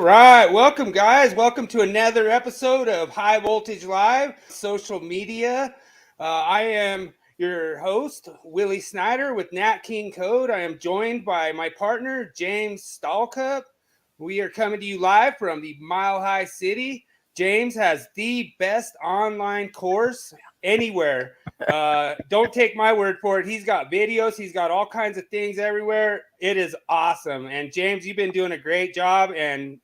right. Welcome, guys. Welcome to another episode of High Voltage Live, social media. I am your host, Willie Snyder with Nat King Code. I am joined by my partner, James Stallcup. We are coming to you live from the Mile High City. James has the best online course anywhere. Don't take my word for it. He's got videos. He's got all kinds of things everywhere. It is awesome. And James, you've been doing a great job and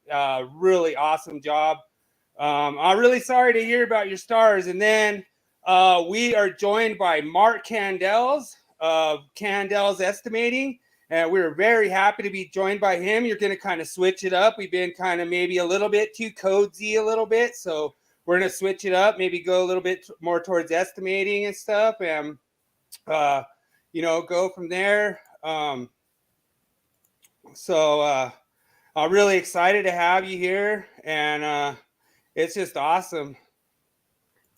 really awesome job. I'm really sorry to hear about your stars. And then we are joined by Marc Candel of Candel's Estimating. And we're very happy to be joined by him. You're going to kind of switch it up. We've been kind of maybe a little bit too cozy a little bit. So we're going to switch it up, maybe go a little bit more towards estimating and stuff and, go from there. So I'm really excited to have you here. And it's just awesome.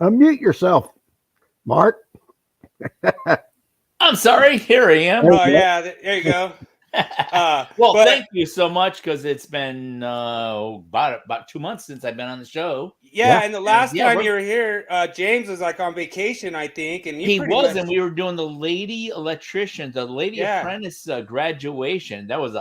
Unmute yourself, Mark. I'm sorry. Here I am. Oh, yeah. There you go. Thank you so much because it's been about 2 months since I've been on the show. Yeah, and the last time you were here, James was like on vacation, I think, and he was, and we were doing the lady electrician, the lady apprentice graduation. That was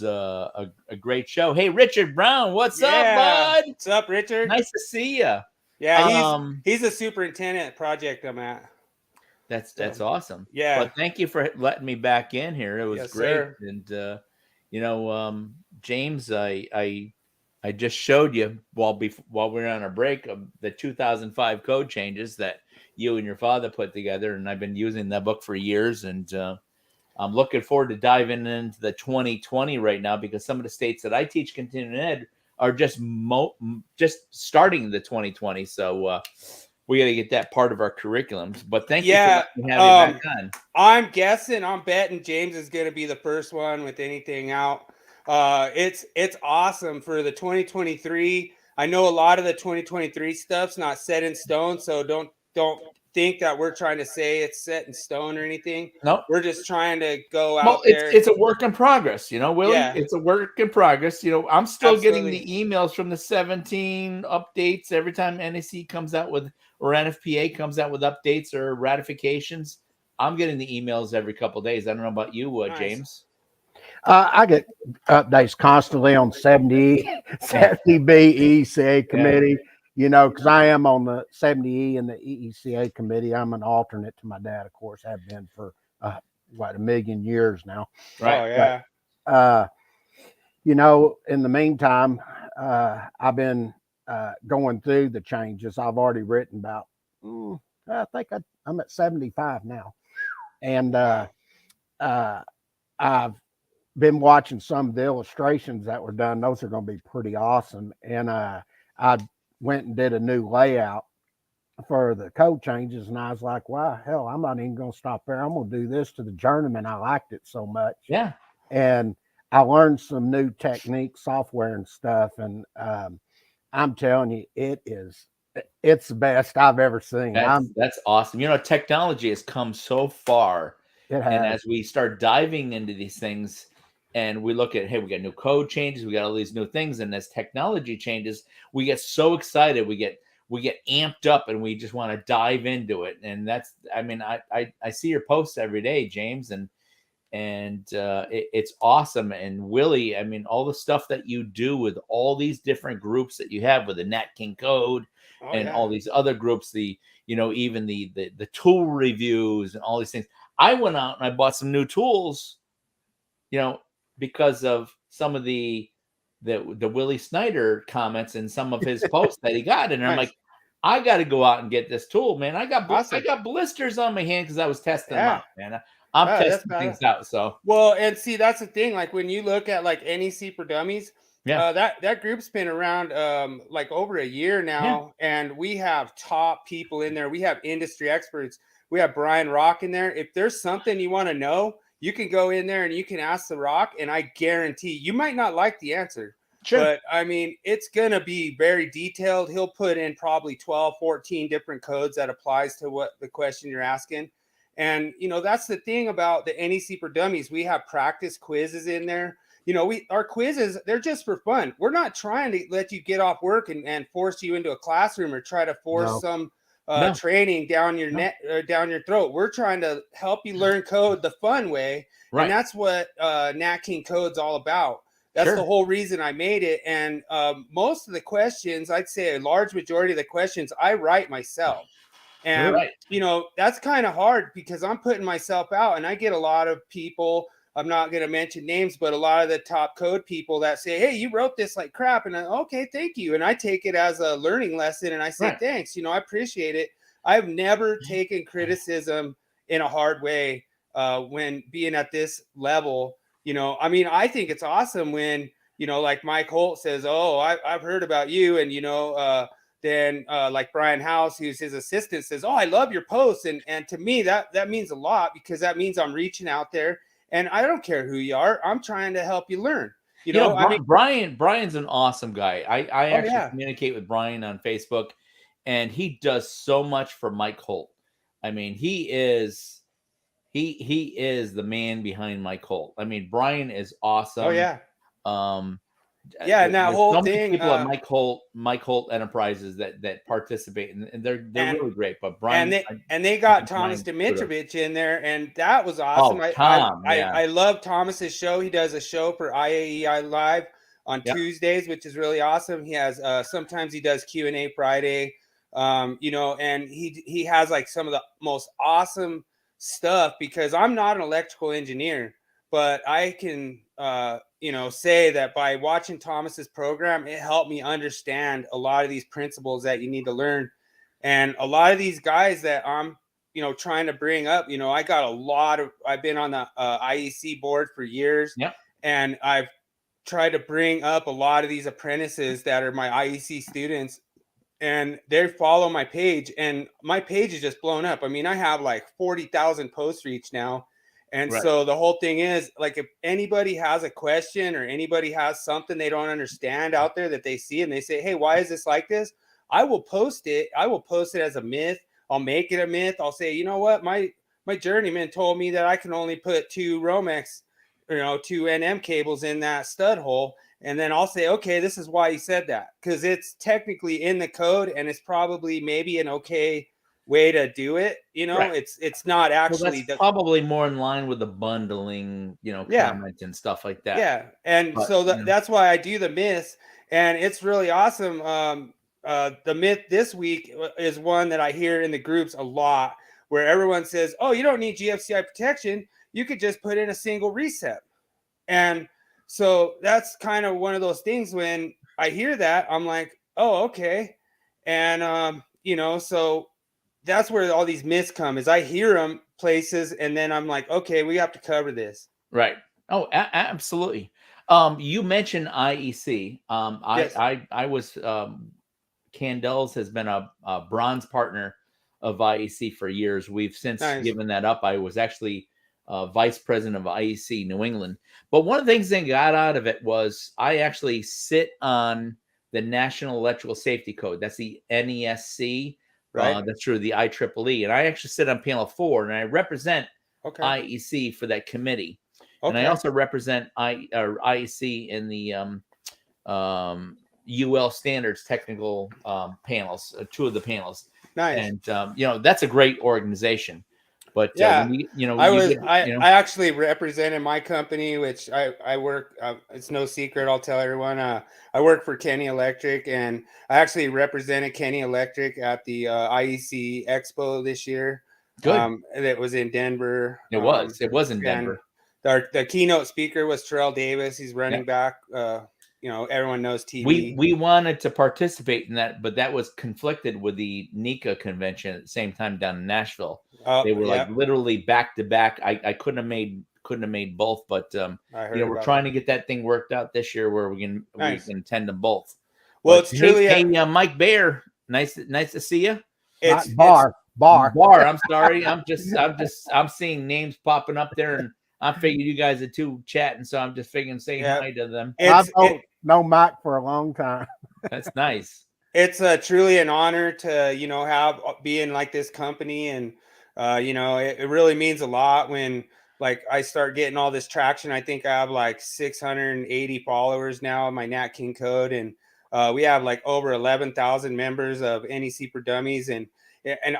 a great show. Hey, Richard Brown, what's up, bud? What's up, Richard? Nice to see you. Yeah, he's the superintendent project I'm at. That's awesome. Yeah. But thank you for letting me back in here. It was great. Sir. And James, I just showed you while we were on a break of the 2005 code changes that you and your father put together, and I've been using that book for years. And I'm looking forward to diving into the 2020 right now because some of the states that I teach continuing ed are just starting the 2020. So. We got to get that part of our curriculums, but thank you for having me back on. I'm betting James is going to be the first one with anything out. It's awesome for the 2023. I know a lot of the 2023 stuff's not set in stone, so don't think that we're trying to say it's set in stone or anything. No, we're just trying to go out there. It's a work in progress, Willie. Yeah. It's a work in progress. I'm still getting the emails from the 17 updates every time NEC comes out with. Or NFPA comes out with updates or ratifications. I'm getting the emails every couple of days. I don't know about you, nice. James. I get updates constantly on 70B EECA committee, because I am on the 70E and the EECA committee. I'm an alternate to my dad, of course, have been for, a million years now. Right. Oh, yeah. But, in the meantime, I've been going through the changes. I've already written about, I think I'm at 75 now. And I've been watching some of the illustrations that were done. Those are going to be pretty awesome. And I went and did a new layout for the code changes. And I was like, wow, hell, I'm not even going to stop there. I'm going to do this to the journeyman. I liked it so much. Yeah. And I learned some new techniques, software and stuff. And I'm telling you, it's the best I've ever seen. That's awesome. Technology has come so far. It has. And as we start diving into these things and we look at, hey, we got new code changes, we got all these new things. And as technology changes, we get so excited. We get amped up and we just want to dive into it. And I see your posts every day, James, and it's awesome. And Willie, all the stuff that you do with all these different groups that you have with the Nat King Code all these other groups, even the tool reviews and all these things. I went out and I bought some new tools, because of some of the Willie Snyder comments and some of his posts that he got. And I'm like, I got to go out and get this tool, man. I got blisters on my hand because I was testing them out, man. I'm testing things out. So and see, that's the thing. Like when you look at like NEC for Dummies, that group's been around like over a year now, and we have top people in there. We have industry experts. We have Brian Rock in there. If there's something you want to know, you can go in there and you can ask the Rock, and I guarantee you might not like the answer. Sure. But it's going to be very detailed. He'll put in probably 12, 14 different codes that applies to what the question you're asking. And, that's the thing about the NEC for Dummies. We have practice quizzes in there. our quizzes, they're just for fun. We're not trying to let you get off work and force you into a classroom or try to force some training down your down your throat. We're trying to help you learn code the fun way. Right. And that's what Nat King Code's all about. That's the whole reason I made it. And most of the questions, I'd say a large majority of the questions I write myself. And, that's kind of hard because I'm putting myself out, and I get a lot of people, I'm not going to mention names, but a lot of the top code people that say, hey, you wrote this like crap. And okay, thank you. And I take it as a learning lesson. And I say, thanks, I appreciate it. I've never taken criticism in a hard way when being at this level. I think it's awesome when, like Mike Holt says, oh, I've heard about you. And, then like Brian House, who's his assistant, says, oh, I love your posts. And to me, that means a lot, because that means I'm reaching out there. And I don't care who you are. I'm trying to help you learn. Brian's an awesome guy. I actually communicate with Brian on Facebook, and he does so much for Mike Holt. I mean, he is the man behind Mike Holt. I mean, Brian is awesome. Oh yeah. And that whole thing. People at Mike Holt Enterprises that participate, and they're really great. But Brian and they got Thomas Dimitrovich in there, and that was awesome. I love Thomas's show. He does a show for IAEI Live on Tuesdays, which is really awesome. He has sometimes he does Q&A Friday, and he has like some of the most awesome stuff, because I'm not an electrical engineer, but I can say that by watching Thomas's program, it helped me understand a lot of these principles that you need to learn. And a lot of these guys that I'm trying to bring up, I've been on the IEC board for years, and I've tried to bring up a lot of these apprentices that are my IEC students, and they follow my page, and my page is just blown up. I mean, I have like 40,000 posts reached now. And so the whole thing is, like, if anybody has a question or anybody has something they don't understand out there that they see and they say, hey, why is this like this? I will post it. I will post it as a myth. I'll make it a myth. I'll say, you know what? My journeyman told me that I can only put 2 Romex, 2 NM cables in that stud hole. And then I'll say, okay, this is why he said that, because it's technically in the code, and it's probably maybe an okay way to do it. It's not actually probably more in line with the bundling, comment and stuff like that. And that's why I do the myths, and it's really awesome. The myth this week is one that I hear in the groups a lot, where everyone says, oh, you don't need GFCI protection, you could just put in a single recep. And so that's kind of one of those things, when I hear that, I'm like, oh, okay. And so that's where all these myths come, is I hear them places, and then I'm like, okay, we have to cover this. Right. Oh, absolutely. You mentioned IEC. Yes. I was Candel's has been a bronze partner of IEC for years. We've since given that up. I was actually vice president of IEC New England. But one of the things that got out of it was I actually sit on the National Electrical Safety Code. That's the NESC. Right. That's through the IEEE. And I actually sit on panel 4, and I represent IEC for that committee. And I also represent IEC in the UL standards technical panels, 2 of the panels. Nice. And, that's a great organization. But I actually represented my company, which I work. It's no secret. I'll tell everyone. I work for Kenny Electric, and I actually represented Kenny Electric at the IEC Expo this year. Good. It was in Denver. It was in Denver. The keynote speaker was Terrell Davis. He's running back. Everyone knows TV. We wanted to participate in that, but that was conflicted with the NECA convention at the same time down in Nashville. They were like literally back to back. I couldn't have made both, but we're trying to get that thing worked out this year where we can attend them both. Well, but it's truly Mike Baer. Nice to see you. It's bar. I'm sorry. I'm seeing names popping up there, and I figured you guys are too chatting, so I'm just figuring saying hi to them. I've known Mike for a long time. That's nice. It's truly an honor to be in like this company, and it really means a lot when like I start getting all this traction. I think I have like 680 followers now on my Nat King code, and we have like over 11,000 members of NEC for Dummies, and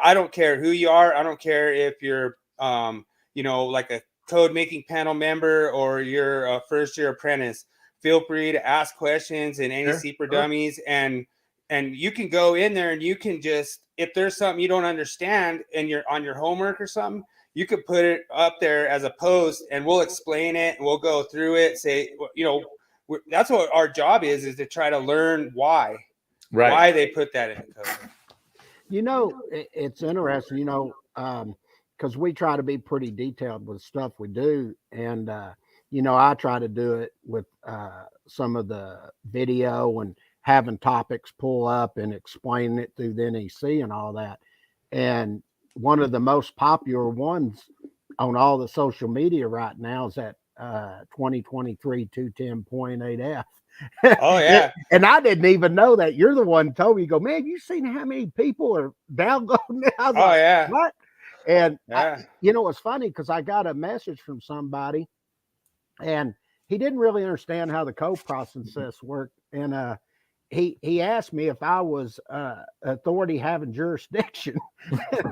I don't care who you are. I don't care if you're like a code making panel member or you're a first year apprentice. Feel free to ask questions in NEC for Dummies, and you can go in there and you can just, if there's something you don't understand and you're on your homework or something, you could put it up there as a post and we'll explain it and we'll go through it. Say, that's what our job is to try to learn why they put that in the code. It's interesting, because we try to be pretty detailed with stuff we do. And, I try to do it with some of the video and having topics pull up and explaining it through the NEC and all that. And one of the most popular ones on all the social media right now is that 2023 210.8F. Oh yeah. And I didn't even know that. You're the one who told me, you go, man, you seen how many people are downloading it? I was like, yeah. What? And yeah. It's funny because I got a message from somebody and he didn't really understand how the code process worked. And he asked me if I was authority having jurisdiction.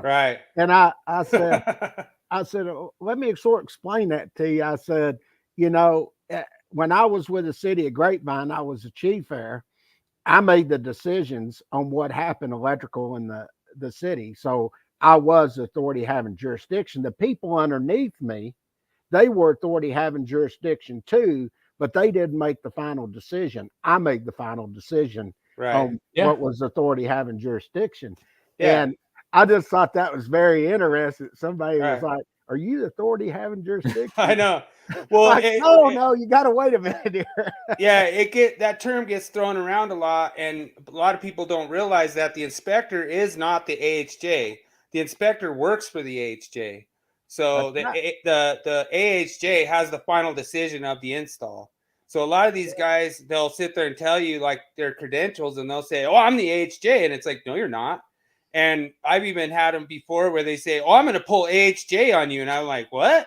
Right. And I said, let me sort of explain that to you. I said, when I was with the city of Grapevine, I was the chief there. I made the decisions on what happened electrical in the city. So I was authority having jurisdiction. The people underneath me, they were authority having jurisdiction too, but they didn't make the final decision. I made the final decision on what was authority having jurisdiction. Yeah. And I just thought that was very interesting. Somebody was like, are you the authority having jurisdiction? I know. Well, no, you got to wait a minute here. Yeah, that term gets thrown around a lot, and a lot of people don't realize that the inspector is not the AHJ. The inspector works for the AHJ. So the AHJ has the final decision of the install. So a lot of these guys, they'll sit there and tell you like their credentials, and they'll say, "Oh, I'm the AHJ," and it's like, "No, you're not." And I've even had them before where they say, "Oh, I'm going to pull AHJ on you," and I'm like, "What?"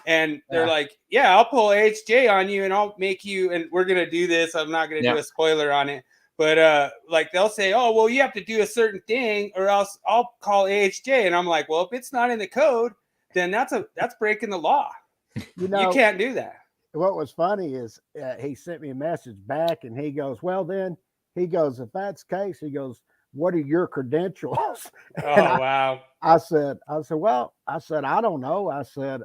And they're like, "Yeah, I'll pull AHJ on you and I'll make you," and we're going to do this. I'm not going to do a spoiler on it. But like they'll say, "Oh, well, you have to do a certain thing or else I'll call AHJ." And I'm like, "Well, if it's not in the code, then that's breaking the law. You can't do that." What was funny is he sent me a message back and he goes, if that's the case, he goes, what are your credentials? Wow. I said, I don't know. I said,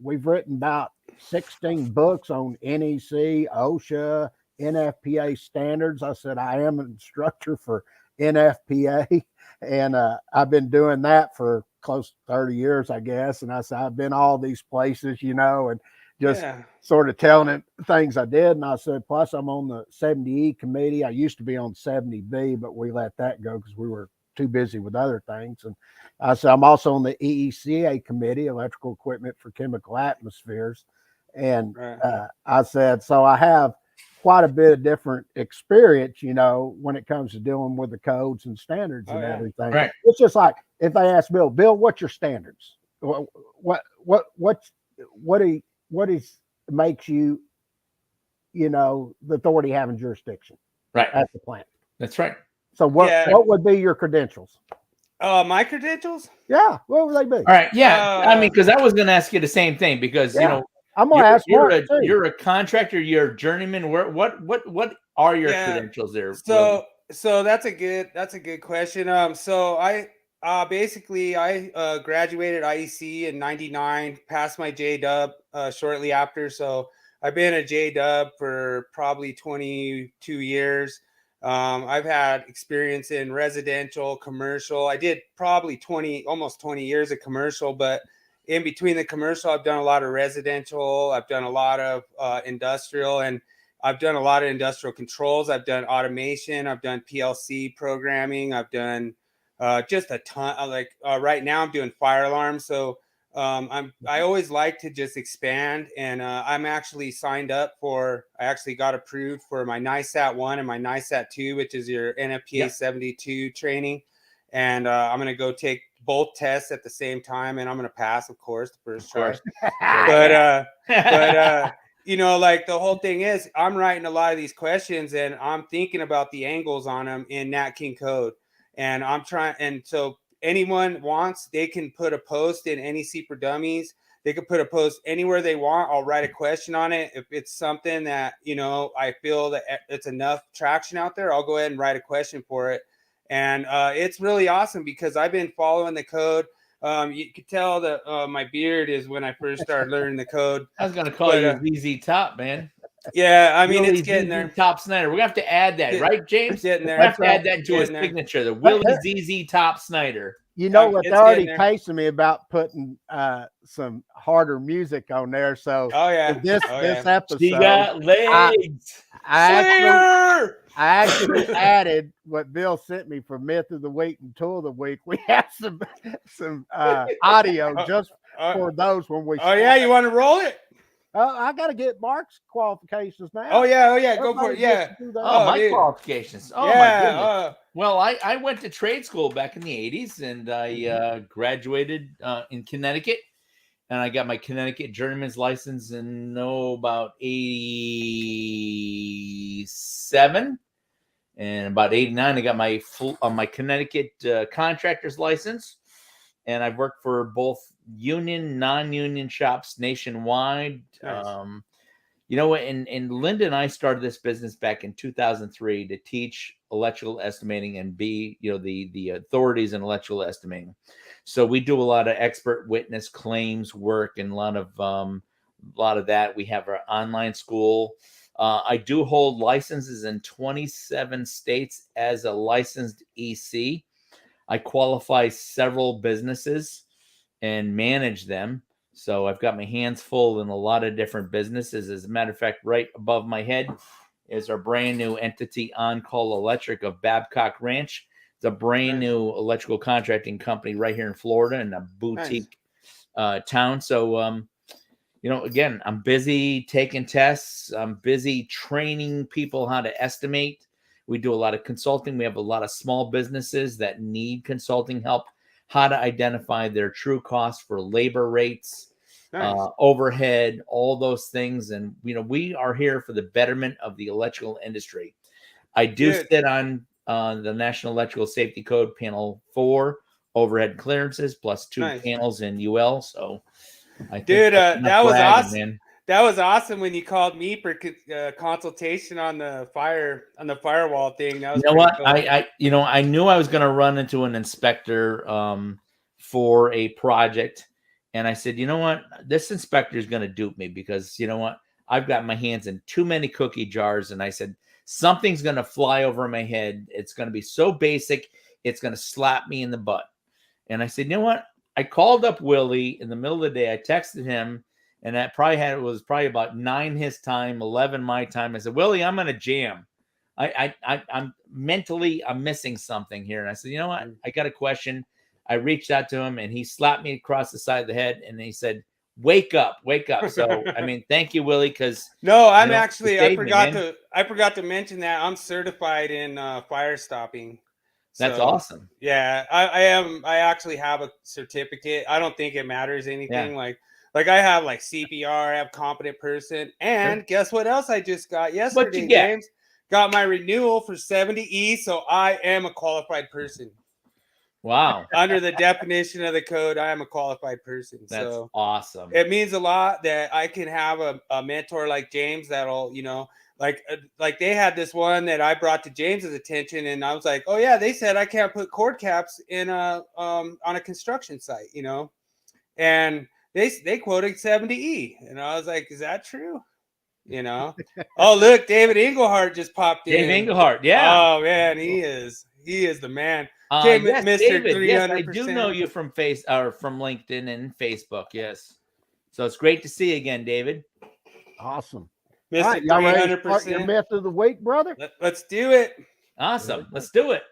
we've written about 16 books on NEC, OSHA, NFPA standards. I said, I am an instructor for NFPA, and I've been doing that for close to 30 years, I guess. And I said, I've been all these places, and just sort of telling him things I did. And I said, plus I'm on the 70E committee. I used to be on 70B, but we let that go because we were too busy with other things. And I said, I'm also on the EECA committee, electrical equipment for chemical atmospheres. And I said, so I have quite a bit of different experience, when it comes to dealing with the codes and standards and everything. Right. It's just like if they ask Bill, what's your standards? What makes you, the authority having jurisdiction at the plant? That's right. So what would be your credentials? My credentials? Yeah, what would they be? All right. Yeah. I mean, because I was going to ask you the same thing because, I'm going to ask you're a contractor, you're a journeyman. What are your credentials there? So that's a good question. So I basically graduated IEC in '99, passed my JDub shortly after. So I've been a JDub for probably 22 years. I've had experience in residential, commercial. I did probably almost 20 years of commercial, but in between the commercial, I've done a lot of residential. I've done a lot of industrial, and I've done a lot of industrial controls. I've done automation. I've done PLC programming. I've done just a ton. Right now, I'm doing fire alarms. So I always like to just expand, and I'm actually signed up I actually got approved for my NISAT 1 and my NISAT 2, which is your NFPA 72 training. And I'm going to go both tests at the same time, and I'm going to pass, of course, the first try. But you know, like the whole thing is, I'm writing a lot of these questions, and I'm thinking about the angles on them in Nat King code, and I'm trying. And so, anyone wants, they can put a post in NEC for Dummies. They could put a post anywhere they want. I'll write a question on it. If it's something that, you know, I feel that it's enough traction out there, I'll go ahead and write a question for it. And it's really awesome because I've been following the code. You could tell that my beard is when I first started learning the code. I was going to call you ZZ Top, man. Yeah, I mean, it's getting there. Top Snyder. We're going to have to add that, right, James? Getting there. We have to add that to his signature, the Willie ZZ Top Snyder. You know what? They're already pacing me about putting some harder music on there. So this episode, she got legs. I actually added what Bill sent me for Myth of the Week and Tool of the Week. We have some audio just for those when we. Oh yeah, you want to roll it? I got to get Mark's qualifications now. Oh yeah, go for it. Yeah. My qualifications. Oh my goodness. Well, I went to trade school back in the 80s, and I graduated in Connecticut, and I got my Connecticut journeyman's license in about 87, and about 89 I got my Connecticut contractor's license, and I've worked for both union, non-union shops nationwide. Nice. You know what? And Linda and I started this business back in 2003 to teach electrical estimating and be, you know, the authorities in electrical estimating. So we do a lot of expert witness claims work and a lot of that. We have our online school. I do hold licenses in 27 states as a licensed EC. I qualify several businesses and manage them. So I've got my hands full in a lot of different businesses. As a matter of fact, right above my head is our brand new entity, On Call Electric of Babcock Ranch. It's a brand new electrical contracting company right here in Florida in a boutique town. So, you know, again, I'm busy taking tests. I'm busy training people how to estimate. We do a lot of consulting. We have a lot of small businesses that need consulting help, how to identify their true costs for labor rates, overhead, all those things. And, you know, we are here for the betterment of the electrical industry. I do sit on the National Electrical Safety Code Panel 4, overhead clearances, plus 2 panels in UL. So I think that was awesome. Man. That was awesome when you called me for consultation on the firewall thing. That was, you know what? Cool. I knew I was going to run into an inspector for a project, and I said, you know what? This inspector is going to dupe me because, you know what? I've got my hands in too many cookie jars, and I said something's going to fly over my head. It's going to be so basic, it's going to slap me in the butt. And I said, you know what? I called up Willie in the middle of the day. I texted him. And that was probably about 9 his time, 11 my time. I said, Willie, I'm in a jam. I'm missing something here. And I said, you know what? I got a question. I reached out to him, and he slapped me across the side of the head, and he said, wake up. So, I mean, thank you, Willie, because I forgot to mention that I'm certified in fire stopping. That's awesome. Yeah, I am. I actually have a certificate. I don't think it matters anything. Like I have like CPR, I have competent person, and guess what else I just got yesterday? What you get? James? Got my renewal for 70E, so I am a qualified person. Wow! Under the definition of the code, I am a qualified person. That's awesome. It means a lot that I can have a mentor like James that'll, you know, like they had this one that I brought to James's attention, and I was like, oh yeah, they said I can't put cord caps in on a construction site, you know, and they quoted 70E, and I was like, is that true? You know? Oh, look, David Englehart just popped in. Dave Englehart, yeah. Oh man, he is the man. Yes, Mr. David, 300%. yes, I do know you from from LinkedIn and Facebook. Yes, so it's great to see you again, David. Awesome. Mr. All right, y'all ready to 300%. start your myth of the week, brother? Let's do it. Awesome. Let's do it.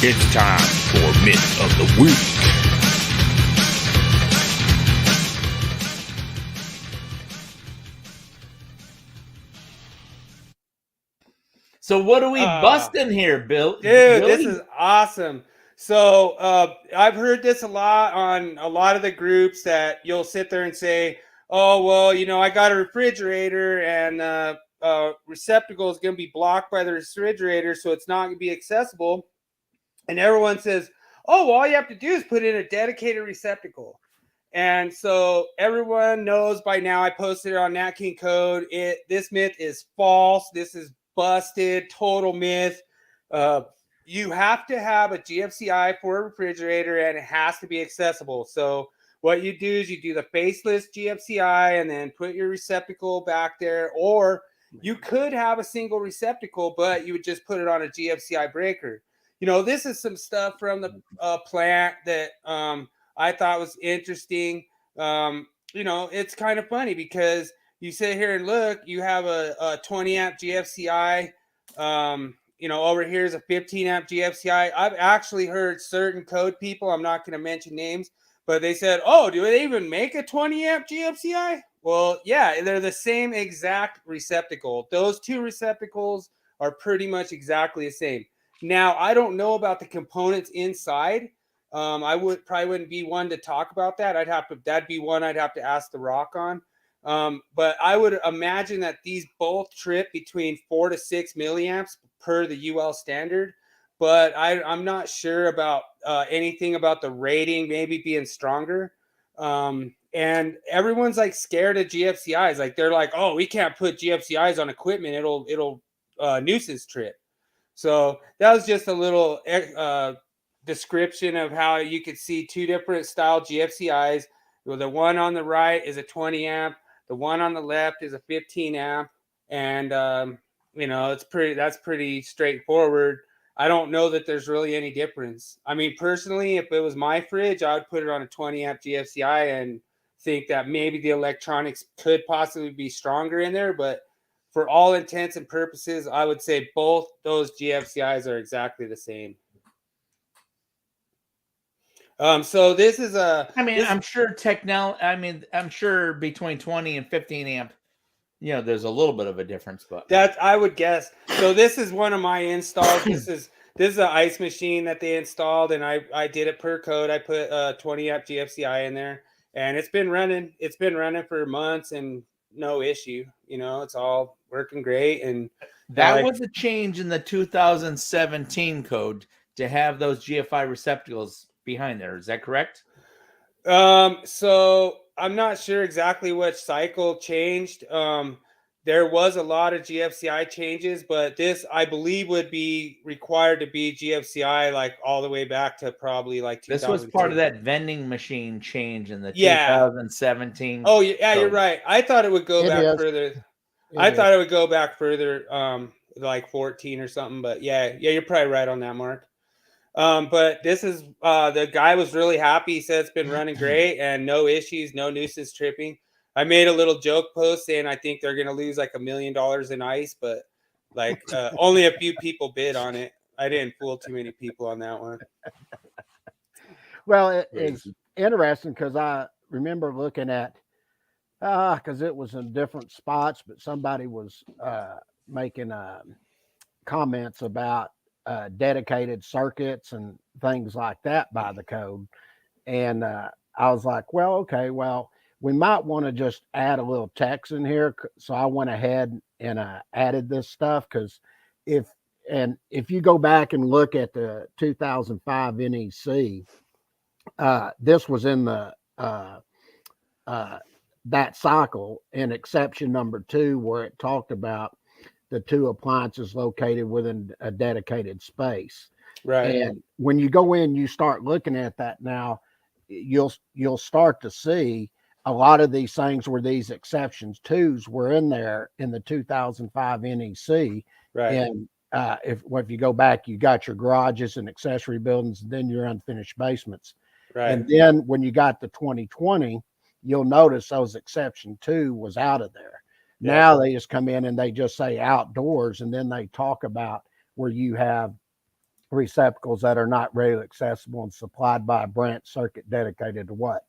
It's time for Myth of the Week. So what are we busting here, Bill? Dude, Billy? this is awesome. So I've heard this a lot on a lot of the groups that you'll sit there and say, oh, well, you know, I got a refrigerator and receptacle is going to be blocked by the refrigerator, so it's not going to be accessible. And everyone says, oh, well, all you have to do is put in a dedicated receptacle. And so everyone knows by now, I posted it on Nat King Code. This myth is false. This is busted, total myth. You have to have a GFCI for a refrigerator, and it has to be accessible. So what you do is you do the faceless GFCI and then put your receptacle back there, or you could have a single receptacle, but you would just put it on a GFCI breaker. You know, this is some stuff from the plant that I thought was interesting. You know, it's kind of funny because you sit here and look, you have a 20 amp GFCI. You know, over here is a 15 amp GFCI. I've actually heard certain code people, I'm not going to mention names, but they said, oh, do they even make a 20 amp GFCI? Well, yeah, they're the same exact receptacle. Those two receptacles are pretty much exactly the same. Now, I don't know about the components inside. I wouldn't be one to talk about that. That'd be one I'd have to ask the Rock on. But I would imagine that these both trip between 4 to 6 milliamps per the UL standard. But I'm not sure about anything about the rating maybe being stronger. And everyone's like scared of GFCIs. Like they're like, oh, we can't put GFCIs on equipment. It'll nuisance trip. So that was just a little description of how you could see two different style GFCIs. The one on the right is a 20 amp. The one on the left is a 15 amp. And, you know, that's pretty straightforward. I don't know that there's really any difference. I mean, personally, if it was my fridge, I would put it on a 20 amp GFCI and think that maybe the electronics could possibly be stronger in there. But for all intents and purposes, I would say both those GFCIs are exactly the same. So this is I'm sure I'm sure between 20 and 15 amp, you know, there's a little bit of a difference, but that I would guess. So this is one of my installs. This is an ice machine that they installed, and I did it per code. I put a 20 amp GFCI in there, and it's been running. It's been running for months and no issue. You know, it's all working great. And that was a change in the 2017 code to have those GFI receptacles behind there. Is that correct? So I'm not sure exactly which cycle changed. There was a lot of GFCI changes, but this I believe would be required to be GFCI like all the way back to probably like 2002. This was part of that vending machine change in the 2017. Oh yeah, you're right. I thought it would go back further. I thought it would go back further, like 14 or something. But yeah, you're probably right on that, Mark. But this is the guy was really happy. He said it's been running great and no issues, no nuisance tripping. I made a little joke post saying I think they're gonna lose like $1 million in ice, but like only a few people bid on it. I didn't fool too many people on that one. Well, it's interesting because I remember looking at because it was in different spots, but somebody was making comments about dedicated circuits and things like that by the code. And I was like, well, okay, well, we might want to just add a little text in here. So I went ahead and added this stuff because if you go back and look at the 2005 NEC, this was in the that cycle in exception number 2, where it talked about the 2 appliances located within a dedicated space. Right. And when you go in, you start looking at that now, you'll start to see a lot of these things where these exceptions 2s were in there in the 2005 NEC. Right. And if you go back, you got your garages and accessory buildings, and then your unfinished basements. Right. And then when you got the 2020, you'll notice those exception 2 was out of there. Yeah. Now they just come in and they just say outdoors, and then they talk about where you have receptacles that are not readily accessible and supplied by a branch circuit dedicated to what?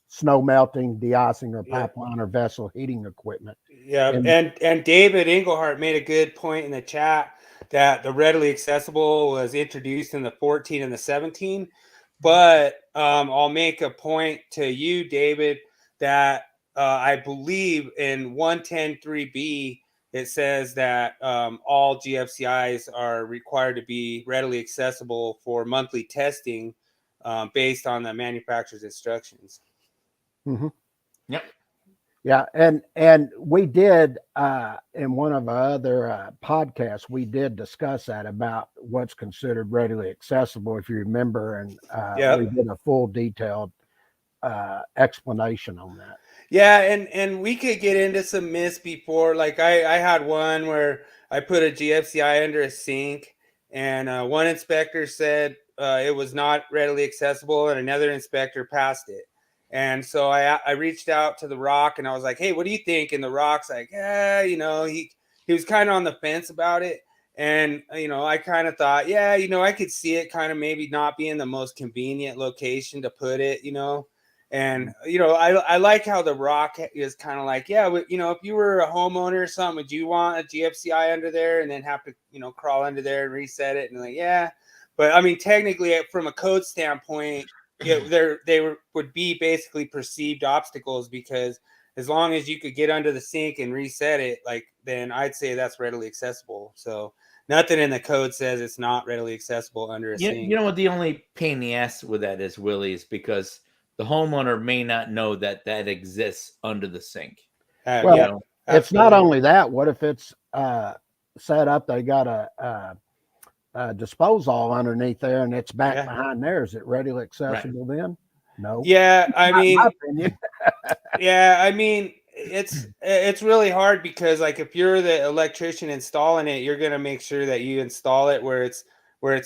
Snow melting, de-icing, or pipeline or vessel heating equipment. Yeah, and David Englehart made a good point in the chat that the readily accessible was introduced in the 14 and the 17. But I'll make a point to you, David, that I believe in 110.3b, it says that all GFCIs are required to be readily accessible for monthly testing based on the manufacturer's instructions. Mm-hmm. Yep. Yeah, and we did in one of our other podcasts, we did discuss that about what's considered readily accessible, if you remember, and we did a full detailed explanation on that. Yeah, and we could get into some myths before. Like I had one where I put a GFCI under a sink, and one inspector said it was not readily accessible, and another inspector passed it. And so I reached out to the Rock and I was like, hey, what do you think? And the Rock's like, yeah, he was kind of on the fence about it. And, I kind of thought, yeah, I could see it kind of maybe not being the most convenient location to put it, And, I like how the Rock is kind of like, yeah, if you were a homeowner or something, would you want a GFCI under there and then have to, crawl under there and reset it? And like, yeah. But I mean, technically from a code standpoint, would be basically perceived obstacles, because as long as you could get under the sink and reset it, then I'd say that's readily accessible. So nothing in the code says it's not readily accessible under a sink. You know what the only pain in the ass with that is, Willie, is because the homeowner may not know that exists under the sink. Well, it's not only that. What if it's set up, they got a disposal underneath there and it's back behind there? Is it readily accessible then? No. Yeah, I mean, yeah, I mean, it's really hard because if you're the electrician installing it, you're gonna make sure that you install it where it's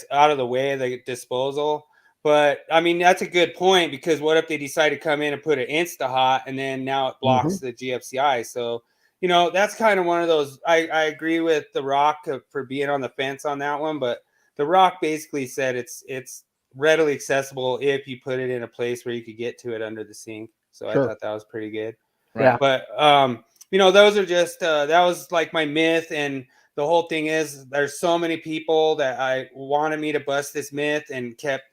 out of the way of the disposal. But I mean, that's a good point, because what if they decide to come in and put an Insta-Hot and then now it blocks the GFCI? So that's kind of one of those. I agree with the Rock for being on the fence on that one, but the Rock basically said it's readily accessible if you put it in a place where you could get to it under the sink. So I thought that was pretty good. Yeah. But those are just that was like my myth, and the whole thing is there's so many people that I wanted me to bust this myth and kept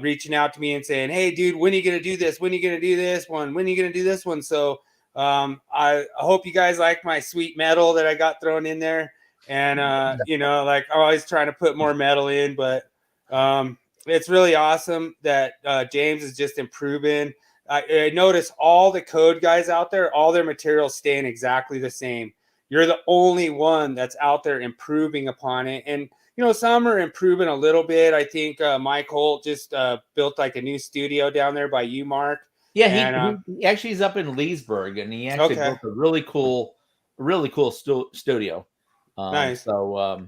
reaching out to me and saying, hey, dude, when are you gonna do this? When are you gonna do this one? When are you gonna do this one? So I hope you guys like my sweet metal that I got thrown in there. And, I'm always trying to put more metal in, but it's really awesome that James is just improving. I notice all the code guys out there, all their materials staying exactly the same. You're the only one that's out there improving upon it. And, some are improving a little bit. I think Mike Holt just built a new studio down there by you, Mark. Yeah, he actually is up in Leesburg, and he actually built a really cool studio. Nice. So,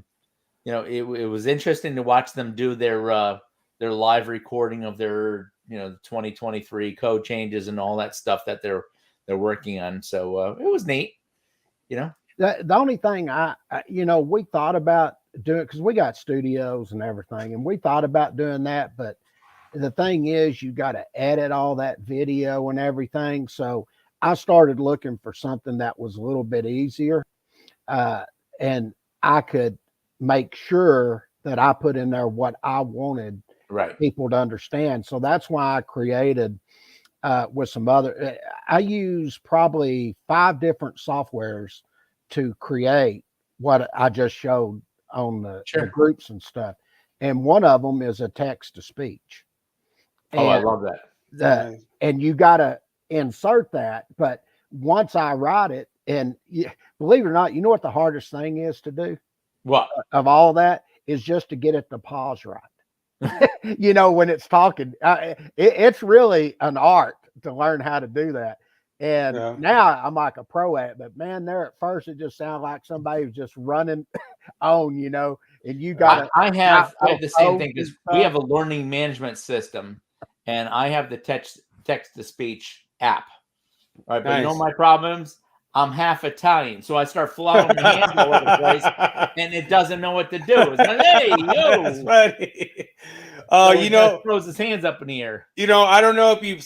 it was interesting to watch them do their live recording of their 2023 code changes and all that stuff that they're working on. So it was neat. The only thing we thought about doing, because we got studios and everything, and we thought about doing that, but the thing is, you got to edit all that video and everything. So I started looking for something that was a little bit easier, and I could make sure that I put in there what I wanted people to understand. So that's why I created with some other. I use probably 5 different softwares to create what I just showed on the groups and stuff. And one of them is a text to speech. And I love that. And you got to insert that. But once I write it, and believe it or not, you know what the hardest thing is to do? What? Of all that is just to get it to pause right. When it's talking, it's really an art to learn how to do that. And now I'm like a pro at it, but man, there at first it just sounded like somebody was just running on, and you got. I have the same thing, because we have a learning management system, and I have the text to speech app. All right, but my problems. I'm half Italian, so I start flouting my hands all over the place, and it doesn't know what to do. It's like, hey, yo! That's funny. So You it know, just throws his hands up in the air. I don't know if you've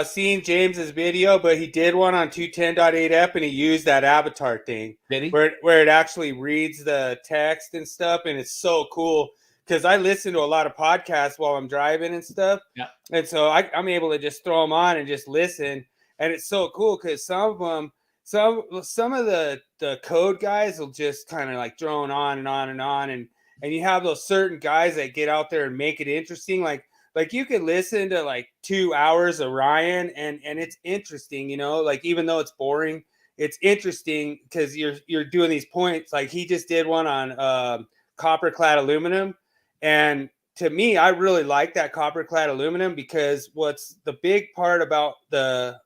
seen James's video, but he did one on 210.8F, and he used that avatar thing. Did he? Where it actually reads the text and stuff, and it's so cool because I listen to a lot of podcasts while I'm driving and stuff. Yeah. And so I'm able to just throw them on and just listen, and it's so cool because some of them. Some of the code guys will just kind of like drone on and on and on, and you have those certain guys that get out there and make it interesting. Like you could listen to like 2 hours of Ryan, and it's interesting, like even though it's boring, it's interesting because you're doing these points. Like he just did one on copper clad aluminum, and to me, I really like that copper clad aluminum because what's the big part about the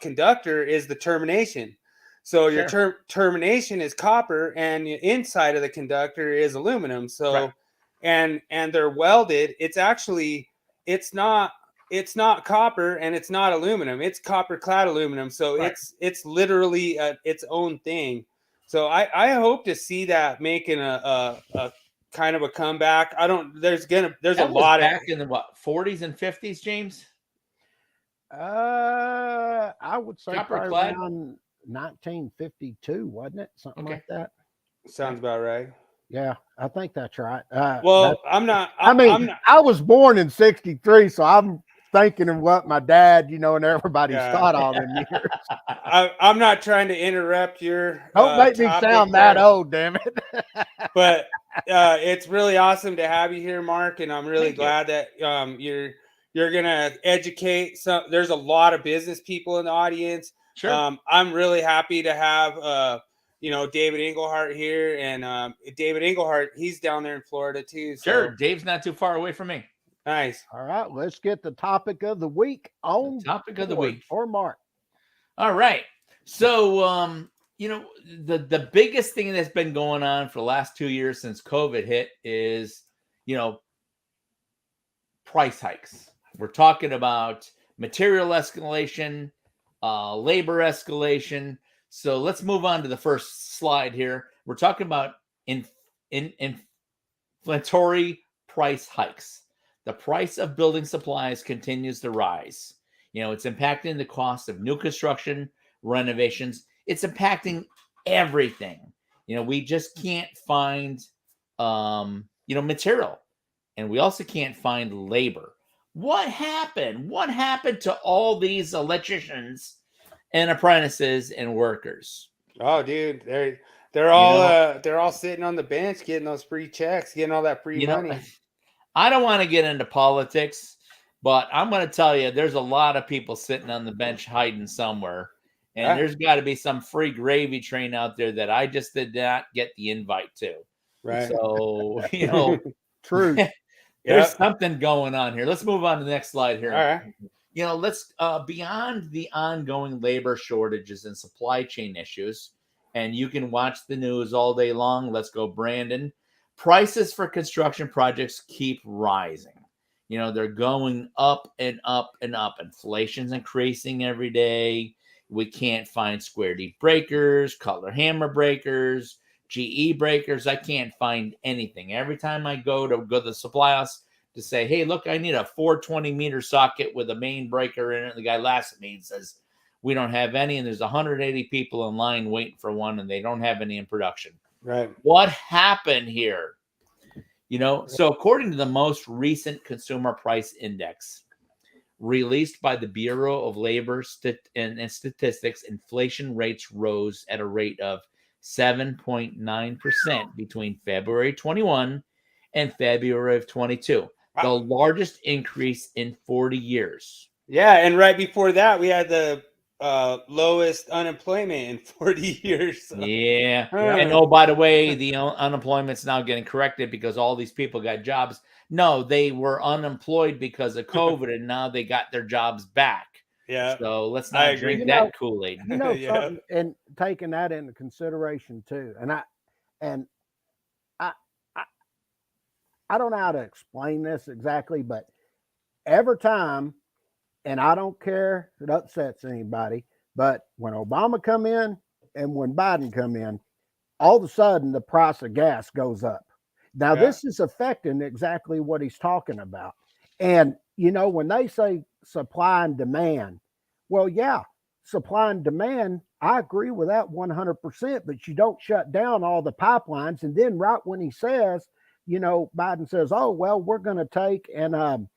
conductor is the termination. So your termination is copper, and the inside of the conductor is aluminum. So, right. and they're welded. It's actually it's not copper and it's not aluminum. It's copper clad aluminum. So right. it's literally its own thing. So I hope to see that making a kind of a comeback. There's a lot back in the 40s and 50s, James. I would say copper clad around 1952, wasn't it? Something like that. Sounds about right. Yeah, I think that's right. I was born in '63, so I'm thinking of what my dad, and everybody's thought all them years. I'm not trying to interrupt your. Don't make me sound that old, damn it. But it's really awesome to have you here, Mark, and I'm really glad that you're gonna educate. There's a lot of business people in the audience. Sure. I'm really happy to have David Englehart here, and David Englehart, he's down there in Florida too. So. Sure, Dave's not too far away from me. Nice. All right, let's get the topic of the week on the topic of the week for Mark. All right. So the biggest thing that's been going on for the last 2 years since COVID hit is price hikes. We're talking about material escalation, labor escalation. So let's move on to the first slide here. We're talking about inflationary price hikes. The price of building supplies continues to rise. It's impacting the cost of new construction, renovations. It's impacting everything. We just can't find, material. And we also can't find labor. What happened? What happened to all these electricians and apprentices and workers? Oh, dude, they're all sitting on the bench getting those free checks, getting all that free money. I don't want to get into politics, but I'm going to tell you, there's a lot of people sitting on the bench hiding somewhere, and there's got to be some free gravy train out there that I just did not get the invite to. Right. So True. There's something going on here. Let's move on to the next slide here. All right. Let's beyond the ongoing labor shortages and supply chain issues, and you can watch the news all day long. Let's go, Brandon. Prices for construction projects keep rising. They're going up and up and up. Inflation's increasing every day. We can't find square deep breakers, Cutler hammer breakers, GE breakers. I can't find anything. Every time I go to the supply house to say, hey, look, I need a 420 meter socket with a main breaker in it, the guy laughs at me and says, we don't have any, and there's 180 people in line waiting for one, and they don't have any in production. Right. What happened here? So according to the most recent consumer price index released by the Bureau of Labor and Statistics, inflation rates rose at a rate of 7.9% between February 21 and February of 22, the largest increase in 40 years. Yeah, and right before that, we had the lowest unemployment in 40 years. So. Yeah. And oh, by the way, the unemployment's now getting corrected because all these people got jobs. No, they were unemployed because of COVID, and now they got their jobs back. Yeah. So let's not drink that Kool-Aid. Something, and taking that into consideration too. And I don't know how to explain this exactly, but every time, and I don't care if it upsets anybody, but when Obama come in, and when Biden come in, all of a sudden the price of gas goes up. Now, Yeah. this is affecting exactly what he's talking about. And, you know, when they say supply and demand, well, yeah, supply and demand, I agree with that 100%, but you don't shut down all the pipelines. And then right when he says, you know, Biden says, oh, well, we're going to take and I'm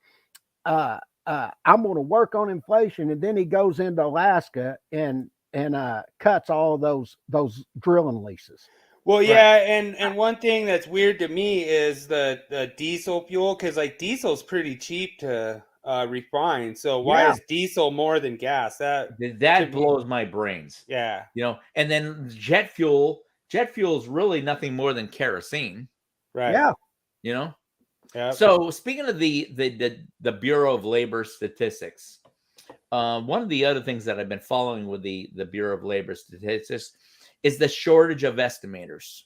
going to work on inflation. And then he goes into Alaska and cuts all those drilling leases. Well, Right. yeah, and one thing that's weird to me is the diesel fuel, because like diesel's pretty cheap to refine. So why Yeah. is diesel more than gas? That That blows my brains. yeah, You know, and then jet fuel is really nothing more than kerosene, right. Yeah. you know. Yeah. So speaking of the Bureau of Labor Statistics, one of the other things that I've been following with the Bureau of Labor Statistics is the shortage of estimators.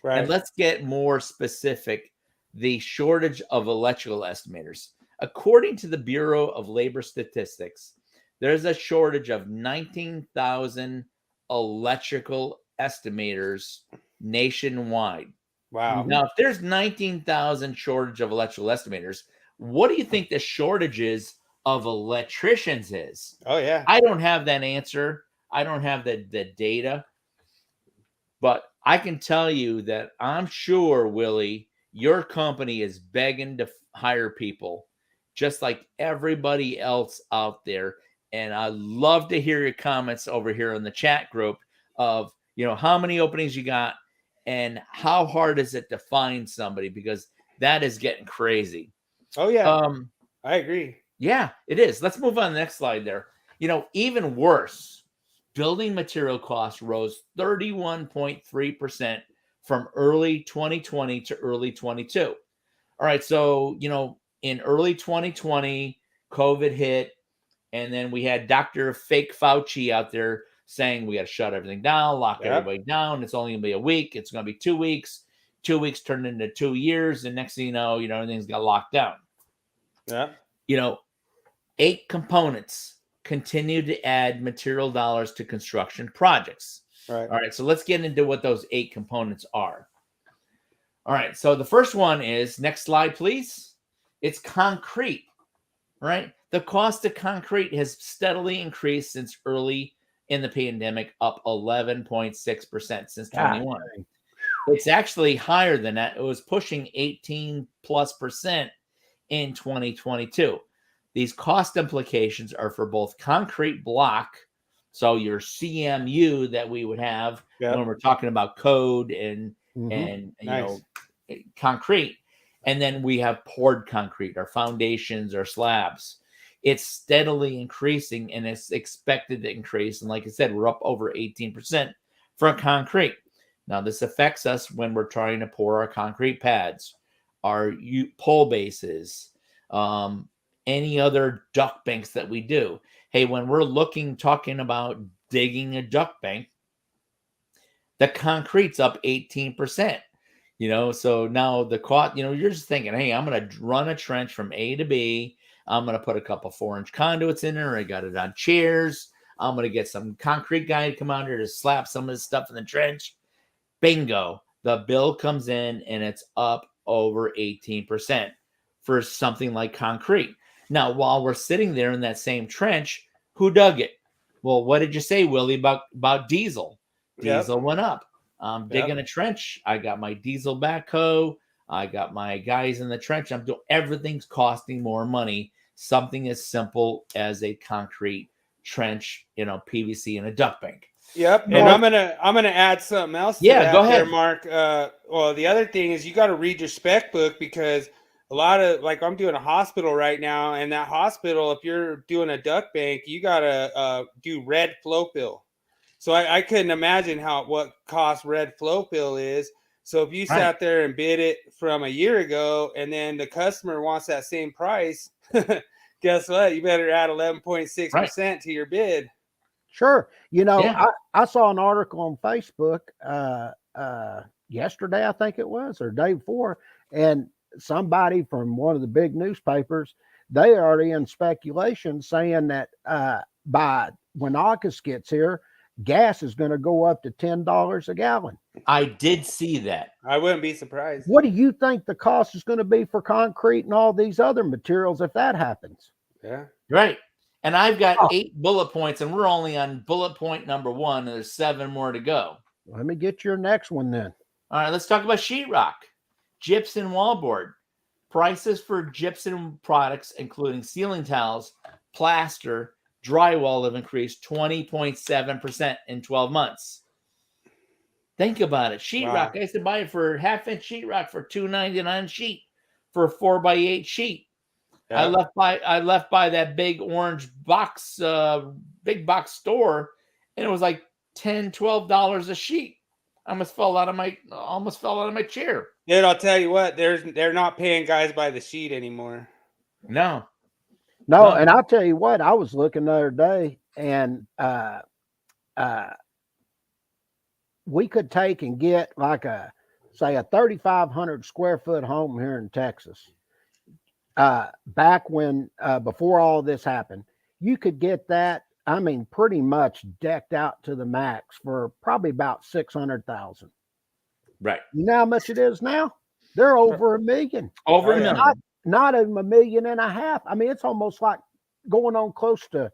Right. And let's get more specific, the shortage of electrical estimators. According to the Bureau of Labor Statistics, there's a shortage of 19,000 electrical estimators nationwide. Wow. Now, if there's 19,000 shortage of electrical estimators, what do you think the shortages of electricians is? Oh yeah. I don't have that answer. I don't have the data. But I can tell you that I'm sure, Willie, your company is begging to hire people just like everybody else out there. And I love to hear your comments over here in the chat group of, you know, how many openings you got and how hard is it to find somebody, because that is getting crazy. Oh yeah. I agree. Yeah, it is. Let's move on to the next slide there. You know, even worse, building material costs rose 31.3% from early 2020 to early 22. All right, so, you know, in early 2020, COVID hit, and then we had Dr. Fake Fauci out there saying we got to shut everything down, lock everybody down. It's only going to be a week. It's going to be 2 weeks. 2 weeks turned into 2 years, and next thing you know, everything's got locked down. Yeah. You know, 8 components continue to add material dollars to construction projects. Right. All right, so let's get into what those 8 components are. All right, so the first one is, next slide, please. It's concrete, right? The cost of concrete has steadily increased since early in the pandemic, up 11.6% since 21. It's actually higher than that. It was pushing 18+% in 2022. These cost implications are for both concrete block, so your CMU that we would have when we're talking about code and you know, concrete, and then we have poured concrete, our foundations, our slabs. It's steadily increasing, and it's expected to increase. And like I said, we're up over 18% for concrete. Now, this affects us when we're trying to pour our concrete pads, our pole bases, any other duct banks that we do. Hey, when we're talking about digging a duct bank, the concrete's up 18%. You know, so now the cost, you're just thinking, hey, I'm going to run a trench from A to B. I'm going to put a couple 4-inch conduits in there. I got it on chairs. I'm going to get some concrete guy to come out here to slap some of this stuff in the trench. Bingo. The bill comes in and it's up over 18% for something like concrete. Now, while we're sitting there in that same trench, who dug it? Well, what did you say, Willie, about diesel? Diesel went up. I'm digging a trench. I got my diesel backhoe. I got my guys in the trench. I'm doing everything's costing more money. Something as simple as a concrete trench, PVC and a duct bank. Yep. And I'm gonna add something else to that, go ahead there, Mark. Well, the other thing is you got to read your spec book, because a lot of, like, I'm doing a hospital right now, and that hospital, if you're doing a duct bank, you gotta do red flow fill. So I couldn't imagine what cost red flow fill is. So if you sat there and bid it from a year ago, and then the customer wants that same price, guess what? You better add 11.6% to your bid. Sure. I saw an article on Facebook yesterday, I think it was, or day before, and somebody from one of the big newspapers, they are already in speculation saying that by when August gets here, gas is going to go up to $10 a gallon. I did see that. I wouldn't be surprised. What do you think the cost is going to be for concrete and all these other materials if that happens? Yeah. Right. And I've got Oh. 8 bullet points, and we're only on bullet point number 1, and there's 7 more to go. Let me get your next one then. All right, let's talk about sheetrock, gypsum wallboard. Prices for gypsum products, including ceiling tiles, plaster, drywall, have increased 20.7% in 12 months. Think about it. Sheetrock. Wow. I used to buy it for half-inch sheetrock for $2.99 a sheet for a 4x8 sheet. Yeah. I left by that big orange box, big box store, and it was like $10, $12 a sheet. I almost fell out of my chair. Dude, I'll tell you what, they're not paying guys by the sheet anymore. No. No, and I'll tell you what, I was looking the other day, and we could take and get like a 3,500 square foot home here in Texas. Back when, before all this happened, you could get that, I mean, pretty much decked out to the max for probably about 600,000. Right. You know how much it is now? They're over $1 million. Over $1 million. Not even $1.5 million. I mean, it's almost like going on close to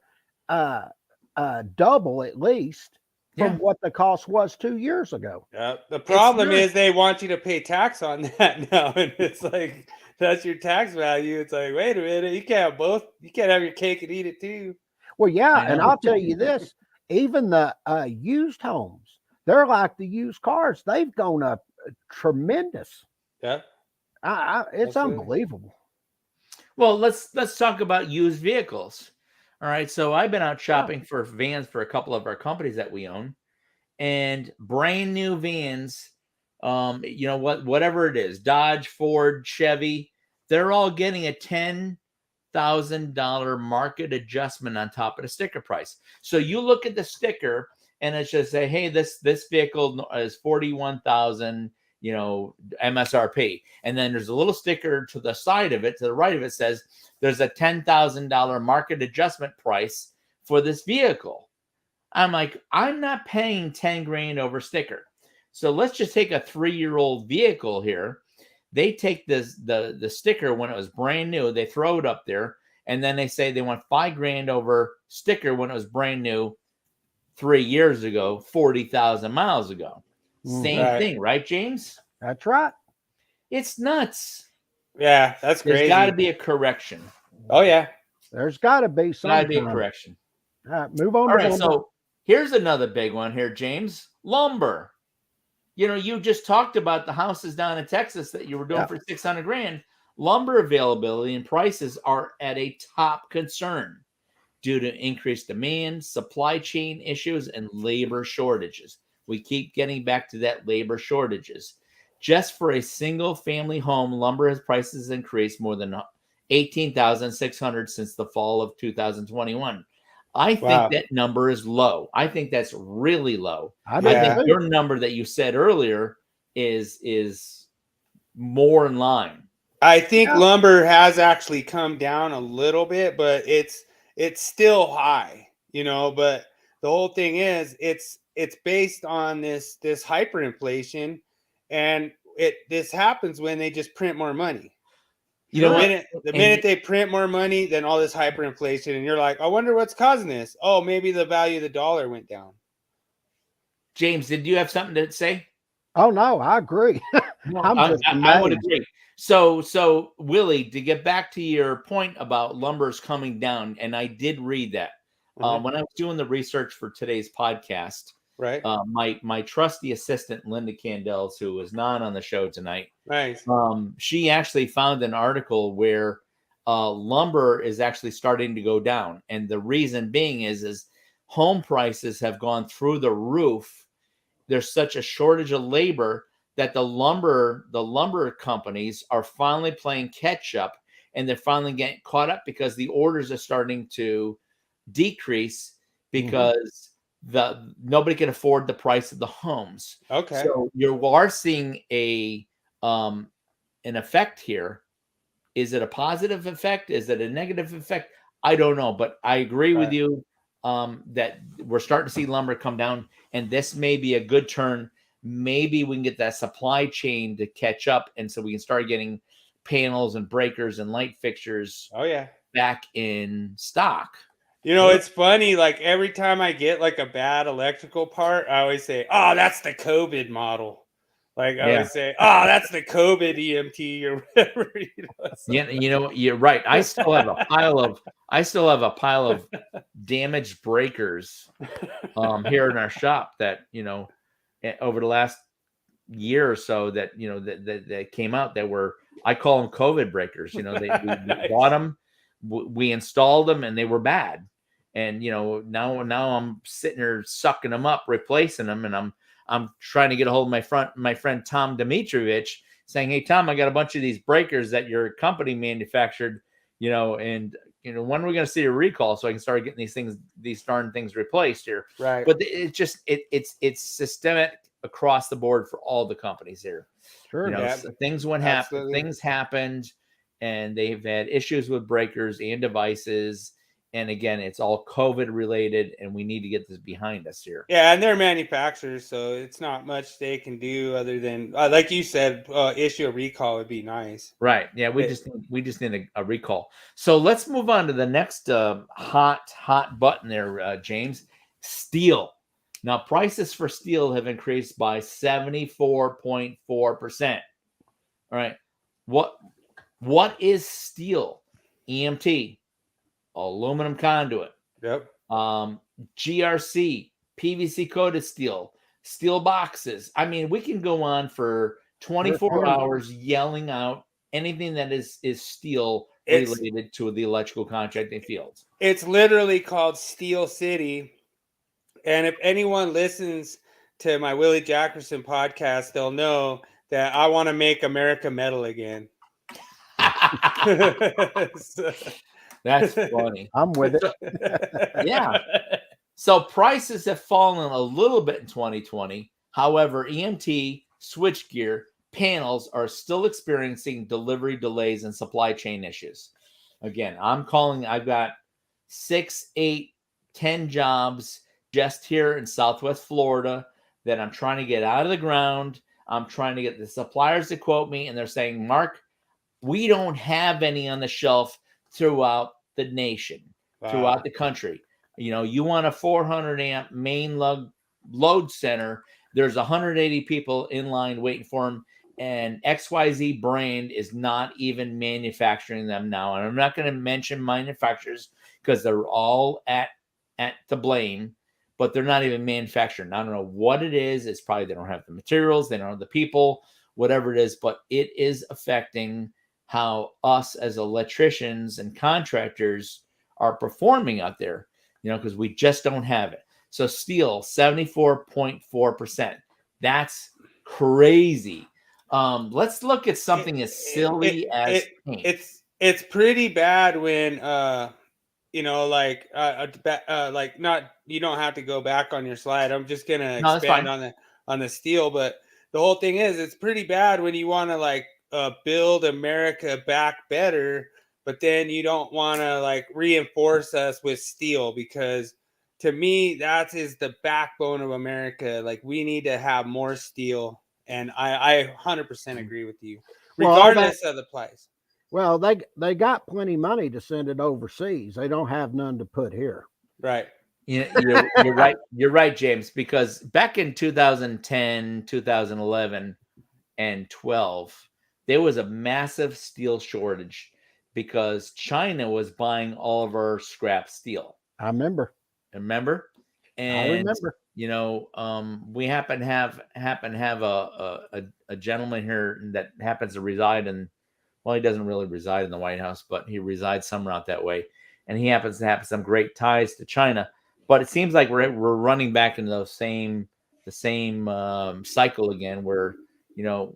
double at least from what the cost was 2 years ago. Yeah. The problem is they want you to pay tax on that now, and it's like that's your tax value. It's like, wait a minute, you can't have both. You can't have your cake and eat it too. Well, yeah, and I'll tell you this: even the used homes, they're like the used cars. They've gone up tremendous. Yeah, it's unbelievable. Well, let's talk about used vehicles. All right, so I've been out shopping for vans for a couple of our companies that we own, and brand new vans. You know whatever it is, Dodge, Ford, Chevy, they're all getting a $10,000 market adjustment on top of the sticker price. So you look at the sticker and it just say, hey, this vehicle is 41,000, you know, MSRP. And then there's a little sticker to the side of it, to the right of it, says there's a $10,000 market adjustment price for this vehicle. I'm like, I'm not paying 10 grand over sticker. So let's just take a 3-year-old vehicle here. They take the sticker when it was brand new, they throw it up there, and then they say they want 5 grand over sticker when it was brand new 3 years ago, 40,000 miles ago. Same thing, right, James? That's right. It's nuts. Yeah, that's crazy. There's got to be a correction. Oh yeah, there's got to be some. Got to be a correction. All right, move on. All right, so here's another big one here, James. Lumber. You know, you just talked about the houses down in Texas that you were doing for 600 grand. Lumber availability and prices are at a top concern due to increased demand, supply chain issues, and labor shortages. We keep getting back to that labor shortages. Just for a single family home, lumber prices increased more than 18,600 since the fall of 2021. I think that number is low. I think that's really low. I think your number that you said earlier is more in line. I think lumber has actually come down a little bit, but it's still high, you know. But the whole thing is it's based on this hyperinflation, and this happens when they just print more money. You know, the minute they print more money, then all this hyperinflation, and you're like, I wonder what's causing this. Oh, maybe the value of the dollar went down. James, did you have something to say? Oh no, I agree. I would agree. So Willie, to get back to your point about lumber's coming down, and I did read that when I was doing the research for today's podcast. Right. My trusty assistant, Linda Candel, who is not on the show tonight. Nice. She actually found an article where lumber is actually starting to go down. And the reason being is home prices have gone through the roof. There's such a shortage of labor that the lumber companies are finally playing catch up, and they're finally getting caught up because the orders are starting to decrease because nobody can afford the price of the homes. Okay. So you are seeing an effect here. Is it a positive effect? Is it a negative effect? I don't know, but I agree with you. that we're starting to see lumber come down, and this may be a good turn. Maybe we can get that supply chain to catch up, and so we can start getting panels and breakers and light fixtures back in stock. You know, it's funny, like every time I get like a bad electrical part, I always say, oh, that's the COVID model. Like I always say, oh, that's the COVID EMT or whatever. You're right. I still have a pile of damaged breakers here in our shop that, over the last year or so that, that came out that were, I call them COVID breakers. We bought them, we installed them, and they were bad. And, now I'm sitting here sucking them up, replacing them. And I'm trying to get a hold of my friend, Tom Dmitrovich, saying, hey, Tom, I got a bunch of these breakers that your company manufactured, and, when are we going to see a recall so I can start getting these darn things replaced here? Right. But it's systemic across the board for all the companies here. Sure. Things happened, and they've had issues with breakers and devices. And again, it's all COVID related, and we need to get this behind us here. Yeah, and they're manufacturers, so it's not much they can do other than, like you said, issue a recall would be nice. Right. Yeah, we just need a recall. So let's move on to the next hot button there, James. Steel. Now, prices for steel have increased by 74.4%. All right. What is steel? EMT. Aluminum conduit. Yep. GRC, PVC coated steel boxes. I mean, we can go on for 24 hours yelling out anything that is steel related to the electrical contracting fields. It's literally called Steel City. And if anyone listens to my Willie Jackerson podcast, they'll know that I want to make America metal again. That's funny. I'm with it. Yeah. So prices have fallen a little bit in 2020. However, EMT, switchgear, panels are still experiencing delivery delays and supply chain issues. Again, I've got 6, 8, 10 jobs just here in Southwest Florida that I'm trying to get out of the ground. I'm trying to get the suppliers to quote me, and they're saying, Mark, we don't have any on the shelf throughout the nation, throughout the country. You want a 400 amp main load center. There's 180 people in line waiting for them, and XYZ brand is not even manufacturing them now. And I'm not going to mention manufacturers because they're all at the blame, but they're not even manufacturing. I don't know what it is. It's probably they don't have the materials, they don't have the people, whatever it is, but it is affecting how us as electricians and contractors are performing out there, because we just don't have it. So steel, 74.4%. That's crazy. Let's look at something as silly as paint. It's pretty bad when you don't have to go back on your slide. I'm just gonna expand on the steel, but the whole thing is it's pretty bad when you want to build America back better, but then you don't want to reinforce us with steel, because to me that is the backbone of America. We need to have more steel, and I 100% agree with you, regardless of the price. Well, they got plenty of money to send it overseas. They don't have none to put here. Right. You're right. You're right, James, because back in 2010, 2011, and 12, there was a massive steel shortage because China was buying all of our scrap steel. I remember. Remember? And I remember. We happen to have a gentleman here that happens to reside in, well, he doesn't really reside in the White House, but he resides somewhere out that way, and he happens to have some great ties to China. But it seems like we're running back into the same cycle again, where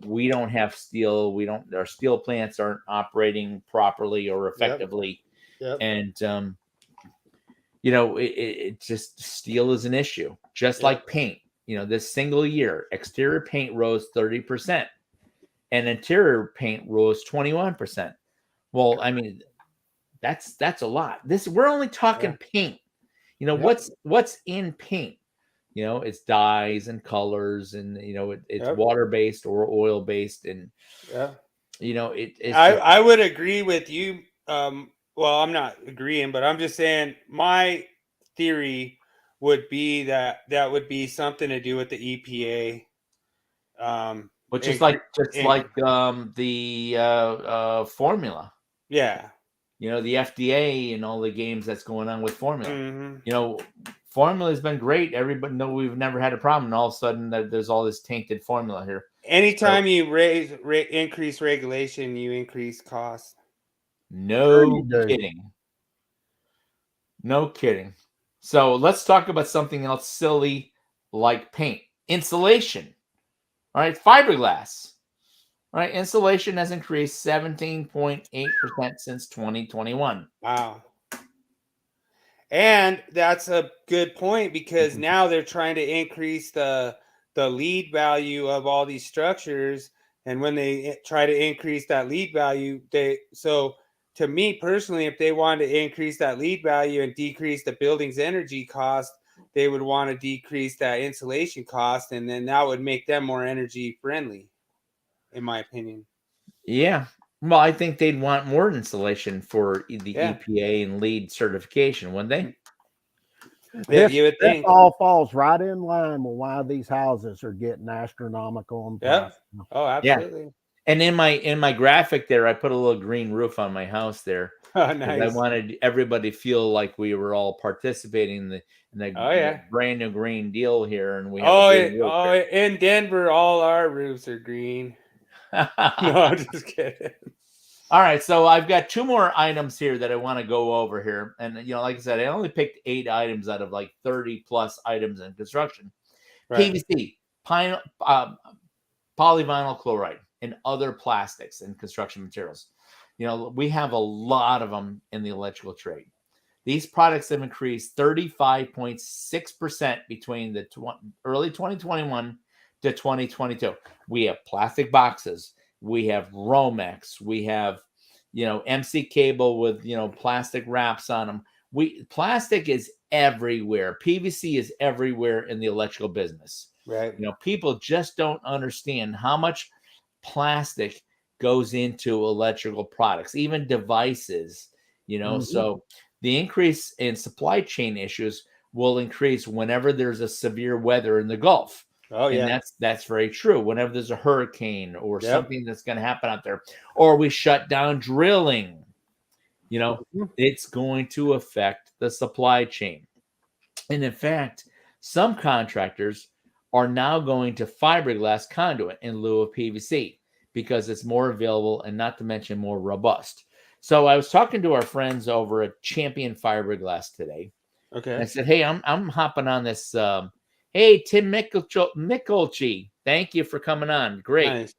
we don't have steel. Our steel plants aren't operating properly or effectively. Yep. And, it just, steel is an issue, just like paint. This single year, exterior paint rose 30% and interior paint rose 21%. Well, I mean, that's a lot. We're only talking paint. You know, Yep. what's in paint? You know, it's dyes and colors, and you know, it's Yep. water based or oil based, and Yeah. you know, it's just I would agree with you. Well, I'm not agreeing, but I'm just saying my theory would be that that would be something to do with the EPA. but Incre- just inc- like the formula. yeah. You know, the FDA and all the games that's going on with formula. Hmm. You know, formula has been great. Everybody know we've never had a problem, and all of a sudden there's all this tainted formula here. So Anytime you increase regulation, you increase cost. Sure you no do. kidding. No kidding. So let's talk about something else silly like paint. Insulation. All right, fiberglass. All right, insulation has increased 17.8% since 2021. Wow. And that's a good point because Mhm. now they're trying to increase the lead value of all these structures. And when they try to increase that lead value, to me personally, if they wanted to increase that lead value and decrease the building's energy cost, they would want to decrease that insulation cost, and then that would make them more energy friendly, in my opinion. Yeah. Well, I think they'd want more insulation for the Yeah, EPA and LEED certification, wouldn't they? This you would this think. all falls right in line with why these houses are getting astronomical in Yep. price. Oh, Yeah. absolutely. And in my graphic there, I put a little green roof on my house there Oh, because I nice. wanted everybody to feel like we were all participating Oh, in the yeah. brand new green deal here, and we have a Oh, green roof in Denver, all our roofs are green. here. No, I'm just kidding. All right, so I've got two more items here that I want to go over here, and you know, like I said, I only picked 8 items out of like 30 plus items in construction. Right. PVC, polyvinyl chloride, and other plastics and construction materials. You know, we have a lot of them in the electrical trade. These products have increased 35.6% between the early 2021 to 2022. We have plastic boxes, we have Romex, we have, you know, MC cable with, you know, plastic wraps on them. Plastic is everywhere. PVC is everywhere in the electrical business. Right. You know, people just don't understand how much plastic goes into electrical products, even devices, you know. Mhm. So the increase in supply chain issues will increase whenever there's a severe weather in the Gulf. Oh, And yeah. that's very true. Whenever there's a hurricane or Yep. something that's going to happen out there, or we shut down drilling, you know, Mhm. it's going to affect the supply chain. And in fact, some contractors are now going to fiberglass conduit in lieu of PVC because it's more available and not to mention more robust. So I was talking to our friends over at Champion Fiberglass today. And I Okay. said, "Hey, I'm hopping on this. Hey, Tim Mickelchi, thank you for coming on. Great.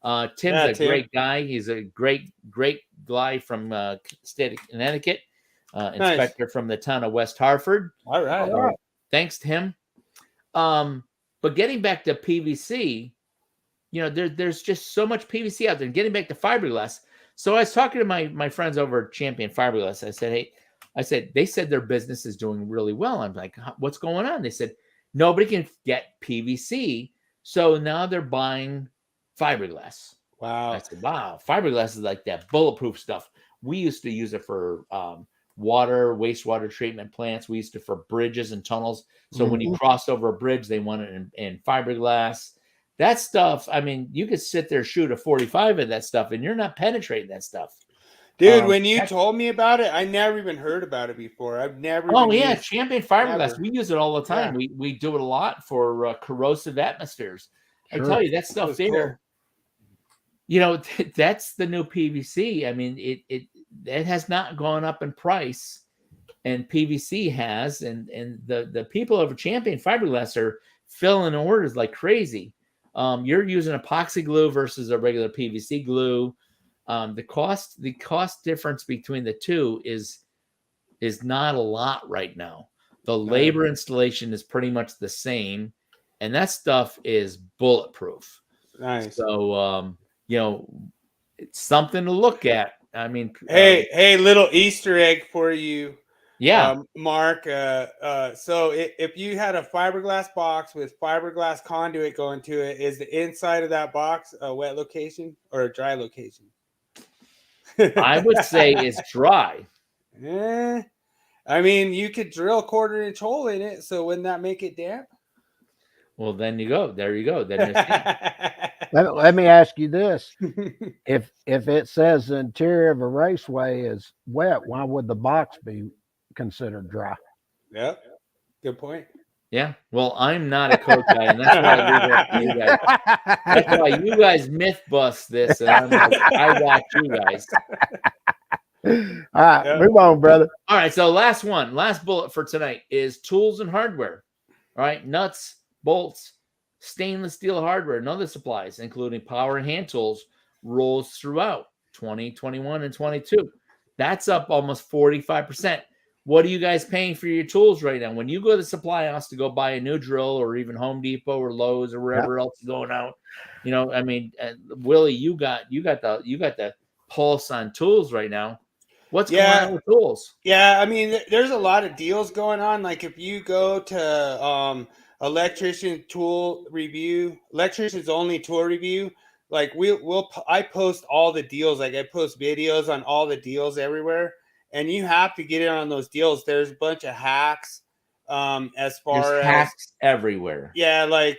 Nice. Tim's Yeah, a Tim. great guy. He's a great guy from state of Connecticut, Nice. inspector from the town of West Hartford. All right. All right. Thanks to him. But getting back to PVC, you know, there's just so much PVC out there. And getting back to fiberglass. So I was talking to my friends over at Champion Fiberglass. I said, hey, they said their business is doing really well. I'm like, what's going on? They said, nobody can get PVC. So now they're buying fiberglass. I Wow. said, wow, fiberglass is like that bulletproof stuff. We used to use it for water, wastewater treatment plants. We used it for bridges and tunnels. So when you Mhm. crossed over a bridge, they want it in fiberglass. That stuff, I mean, you could sit there, shoot a 45 of that stuff, and you're not penetrating that stuff. Dude, when you That's, told me about it, I never even heard about it before. I've never oh, even yeah, used Champion Fiberglass. never. We use it all the time. Yeah. We do it a lot for corrosive atmospheres. I tell Sure. you, that That stuff was cool. there, you know, that's the new PVC. I mean, it has not gone up in price, and PVC has, and the people over Champion Fiberglass are filling orders like crazy. You're using epoxy glue versus a regular PVC glue. The cost difference between the two is not a lot right now. The labor installation is pretty much the same, and that stuff is bulletproof. Nice. So you know, it's something to look at. I mean, Hey, little Easter egg for you. Yeah. Mark. So if you had a fiberglass box with fiberglass conduit going to it, is the inside of that box a wet location or a dry location? I would say it's dry. I mean, you could drill a 1/4 inch hole in it, so wouldn't that make it damp? Well, then you go. There you go. Then you're safe. Let me ask you this: if it says the interior of a raceway is wet, why would the box be considered dry? Yep, good point. Yeah. Well, I'm not a code guy, and that's why I leave it up to you guys. That's why you guys myth bust this, and I watch you guys. All right, move on, brother. All right. So last bullet for tonight is tools and hardware. All right, nuts, bolts, stainless steel hardware, and other supplies, including power and hand tools, rolls throughout 2021 and 22. That's up almost 45%. What are you guys paying for your tools right now? When you go to the supply house to go buy a new drill, or even Home Depot or Lowe's or wherever else is going out, I mean, Willie, you got the pulse on tools right now. What's going on with tools? Yeah, I mean, there's a lot of deals going on. Like if you go to electrician's only tool review, like I post all the deals. Like I post videos on all the deals everywhere. And you have to get in on those deals. There's a bunch of hacks as far as hacks everywhere. Yeah, like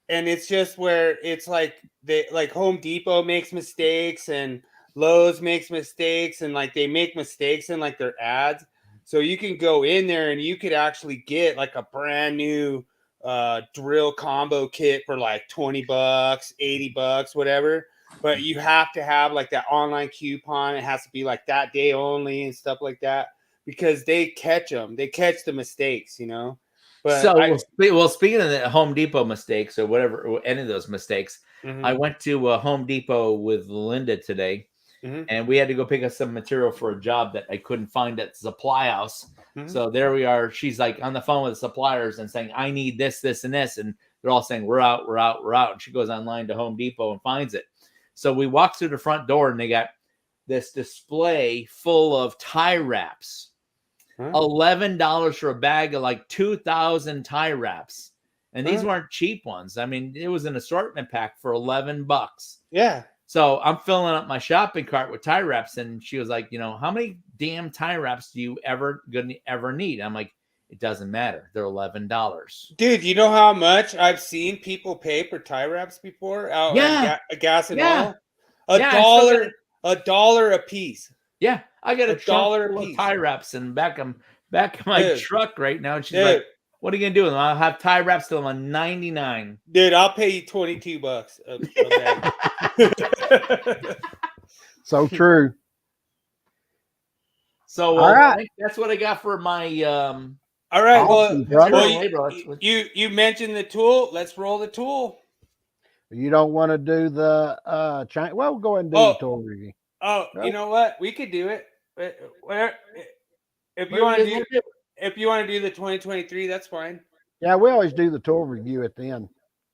and it's just where it's like Home Depot makes mistakes and Lowe's makes mistakes, and like they make mistakes in like their ads. So you can go in there and you could actually get like a brand new drill combo kit for like $20, $80, whatever. But you have to have like that online coupon. It has to be like that day only and stuff like that, because they catch them. They catch the mistakes, But speaking of the Home Depot mistakes or whatever, or any of those mistakes, I went to Home Depot with Linda today, and we had to go pick up some material for a job that I couldn't find at the supply house. So there we are. She's like on the phone with the suppliers and saying, I need this, this, and this. And they're all saying, we're out. And she goes online to Home Depot and finds it. So we walk through the front door and they got this display full of tie wraps. $11 for a bag of like 2,000 tie wraps. And these weren't cheap ones. I mean, it was an assortment pack for $11. Yeah. So I'm filling up my shopping cart with tie wraps. And she was like, how many damn tie wraps do you ever need? I'm like, it doesn't matter. They're $11. Dude, you know how much I've seen people pay for tie wraps before out at gas and oil? $1 a piece. Yeah, I got a $1 full of tie wraps in back of my truck right now. And she's like, what are you gonna do with them? I'll have tie wraps till I'm 99. Dude, I'll pay you $22 a bag. So true. So I think that's what I got for my all right. Awesome, you mentioned the tool. Let's roll the tool. You don't want to do the well, we'll go ahead and do the tool review. Oh, you know what? We could do it. If you want to do the 2023, that's fine. Yeah, we always do the tool review at the end.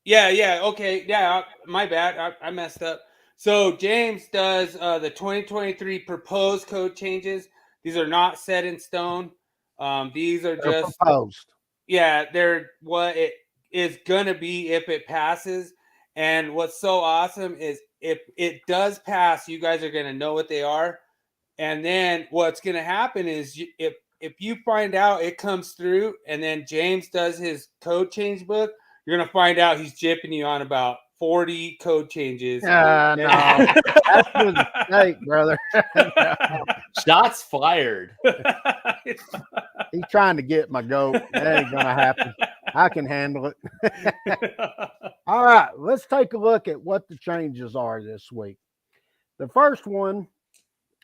Yeah. Okay. Yeah, my bad. I messed up. So James does the 2023 proposed code changes. These are not set in stone. These are just proposed. Yeah, they're what it is gonna be if it passes. And what's so awesome is if it does pass, you guys are gonna know what they are. And then what's gonna happen is if you find out it comes through, and then James does his code change book, you're gonna find out he's jipping you on about 40 code changes. No, that's a mistake, brother. Shots fired. He's trying to get my goat. That ain't gonna happen. I can handle it. All right, let's take a look at what the changes are this week. The first one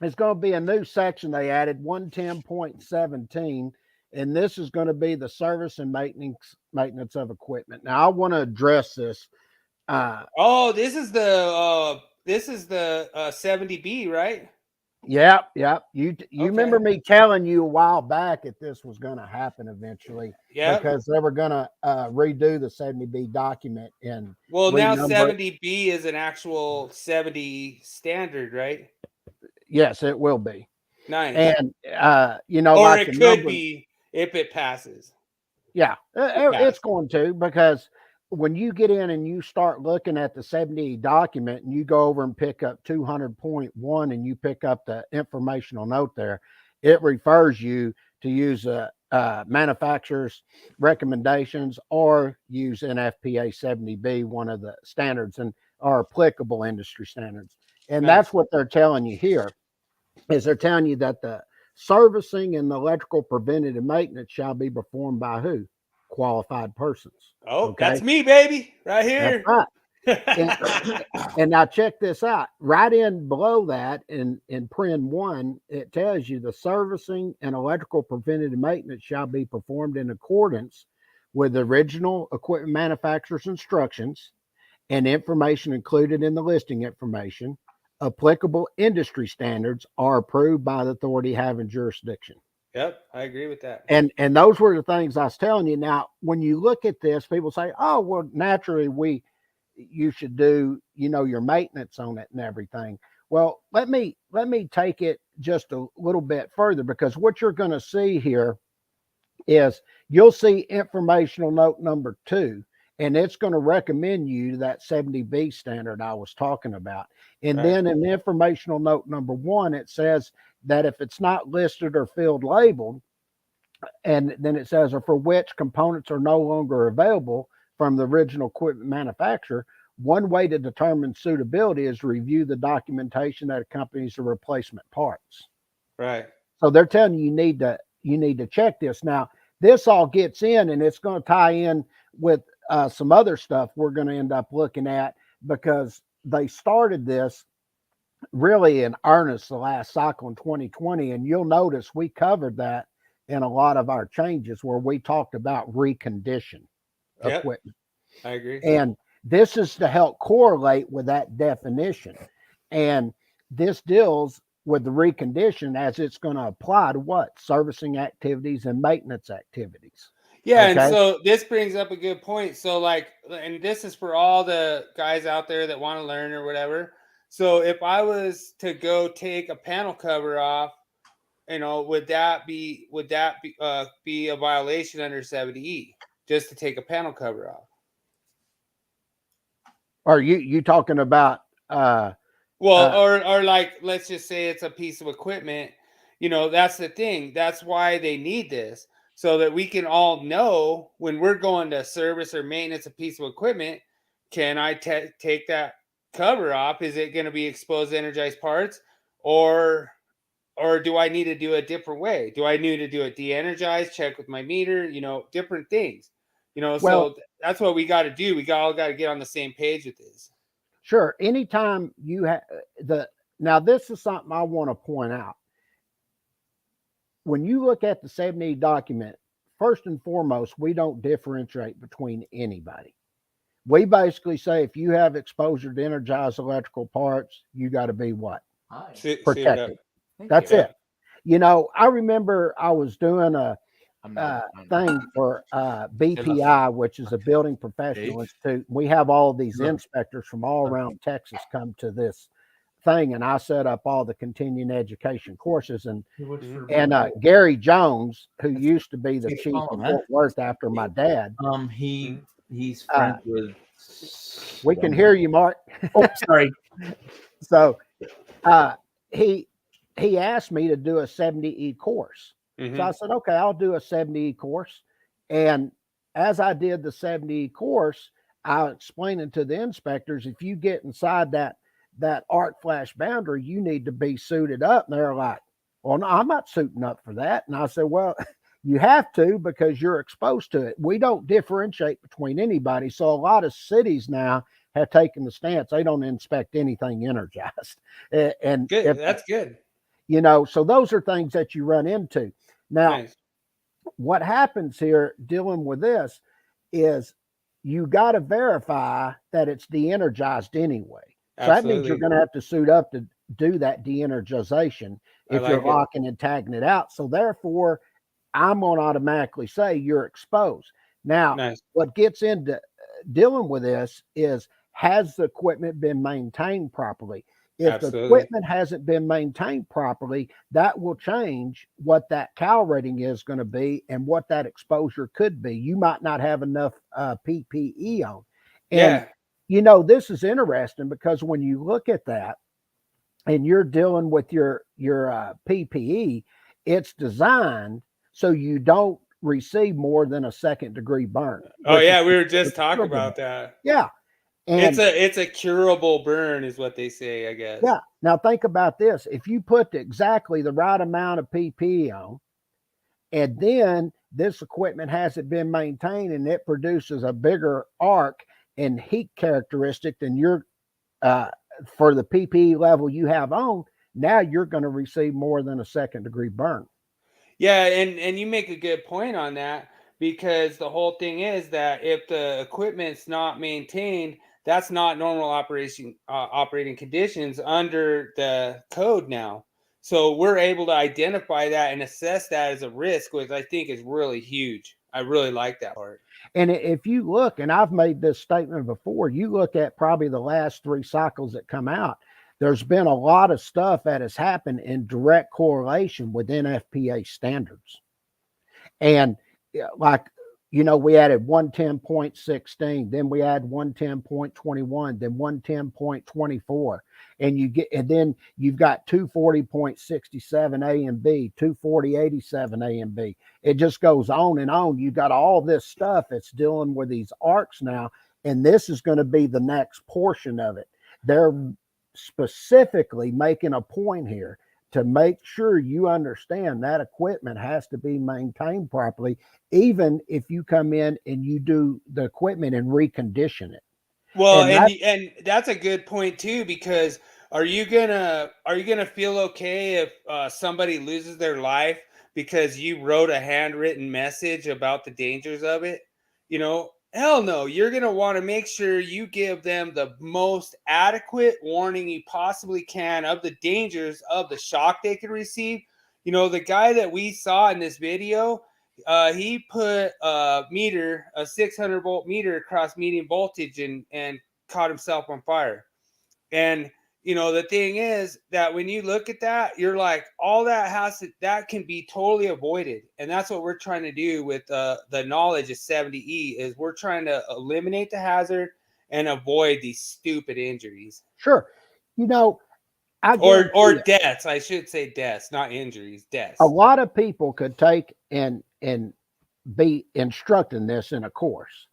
is going to be a new section they added, 110.17, and this is going to be the service and maintenance of equipment. Now, I want to address this. This is the 70B, right? Yep. You remember me telling you a while back that this was going to happen eventually. Yeah. Because they were going to redo the 70B document. And now 70B is an actual 70 standard, right? Yes, it will be. Nice. And you know, Or like it the could numbers, be if it passes. yeah, Yeah. it's going to, because when you get in and you start looking at the 70 document and you go over and pick up 200.1 and you pick up the informational note there, it refers you to use manufacturer's recommendations or use NFPA 70B, one of the standards and are applicable industry standards. And Nice. that's what they're telling you here, is they're telling you that the servicing and the electrical preventative maintenance shall be performed by who? Qualified persons. Oh, Okay. that's me, baby, right That's here. right. And now check this out. Right in below that, in Prin 1, it tells you the servicing and electrical preventative maintenance shall be performed in accordance with the original equipment manufacturer's instructions and information included in the listing information. Applicable industry standards are approved by the authority having jurisdiction. Yep, I agree with that. And those were the things I was telling you. Now, when you look at this, people say, "Oh, well, naturally, you should do, you know, your maintenance on it and everything." Well, let me take it just a little bit further, because what you're going to see here is you'll see informational note number 2, and it's going to recommend you to that 70B standard I was talking about. And Right. then in informational note number 1, it says that if it's not listed or field labeled, and then it says, or for which components are no longer available from the original equipment manufacturer, one way to determine suitability is to review the documentation that accompanies the replacement parts. Right. So they're telling you you need to check this. Now, this all gets in, and it's going to tie in with some other stuff we're going to end up looking at, because they started this really in earnest the last cycle in 2020. And you'll notice we covered that in a lot of our changes where we talked about recondition Yep. equipment. I agree. And this is to help correlate with that definition. And this deals with the recondition as it's going to apply to what? Servicing activities and maintenance activities. Yeah, Okay. and so this brings up a good point. So like, and this is for all the guys out there that want to learn or whatever. So if I was to go take a panel cover off, you know, would that be a violation under 70E just to take a panel cover off? Are you talking about Well, or like, let's just say it's a piece of equipment. You know, that's the thing. That's why they need this, so that we can all know when we're going to service or maintenance a piece of equipment, can I take that cover off? Is it going to be exposed to energized parts, or do I need to do it a different way? Do I need to do it de-energized, check with my meter, you know, different things, you know? Well, so that's what we got to do. We all got to get on the same page with this. sure. Anytime you have now this is something I want to point out. When you look at the 70 document, first and foremost, we don't differentiate between anybody. We basically say if you have exposure to energized electrical parts, you got to be what? Protected. That's it. You know, I remember I was doing a thing for BPI, which is a Building Professional Institute. We have all these inspectors from all around Texas come to this thing, and I set up all the continuing education courses. And Gary Jones, who used to be the chief of Fort Worth after my dad, he's friends with. We can hear you, Mark. Oh, sorry. So he asked me to do a 70E course. Mm-hmm. So I said, okay, I'll do a 70E course. And as I did the 70E course, I explained it to the inspectors, if you get inside that arc flash boundary, you need to be suited up. And they're like, well, no, I'm not suiting up for that. And I said, well, you have to, because you're exposed to it. We don't differentiate between anybody. So a lot of cities now have taken the stance they don't inspect anything energized. And good. That's good. You know, so those are things that you run into. Now, Nice. What happens here dealing with this is you got to verify that it's de-energized anyway. So that means you're going to have to suit up to do that de-energization if you're locking and tagging it out. So therefore, I'm going to automatically say you're exposed. Now, What gets into dealing with this is, has the equipment been maintained properly? If the Absolutely. equipment hasn't been maintained properly, that will change what that cal rating is going to be and what that exposure could be. You might not have enough PPE on. And, Yeah. this is interesting because when you look at that and you're dealing with your PPE, it's designed so you don't receive more than a second-degree burn. Oh which is yeah, we were just talking curable. about that. Yeah. And It's a curable burn is what they say, I guess. yeah. Now think about this. If you put exactly the right amount of PPE on, and then this equipment hasn't been maintained and it produces a bigger arc and heat characteristic than your for the PPE level you have on, now you're going to receive more than a second-degree burn. Yeah, and you make a good point on that, because the whole thing is that if the equipment's not maintained, that's not normal operating conditions under the code now. So we're able to identify that and assess that as a risk, which I think is really huge. I really like that part. And if you look, and I've made this statement before, you look at probably the last 3 cycles that come out, there's been a lot of stuff that has happened in direct correlation with NFPA standards. And like, we added 110.16, then we add 110.21, then 110.24. And then you've got 240.67 A and B, 240.87 A and B. It just goes on and on. You've got all this stuff that's dealing with these arcs now, and this is going to be the next portion of it. They're specifically making a point here to make sure you understand that equipment has to be maintained properly, even if you come in and you do the equipment and recondition it. Well, and that's a good point too, because are you gonna feel okay if somebody loses their life because you wrote a handwritten message about the dangers of it? Hell no. You're gonna want to make sure you give them the most adequate warning you possibly can of the dangers of the shock they could receive. The guy that we saw in this video, he put a 600-volt meter across medium voltage and caught himself on fire. And the thing is that when you look at that, you're like, all that can be totally avoided. And that's what we're trying to do with the knowledge of 70E, is we're trying to eliminate the hazard and avoid these stupid injuries. Sure. Or deaths. I should say deaths, not injuries, deaths. A lot of people could take and be instructing this in a course,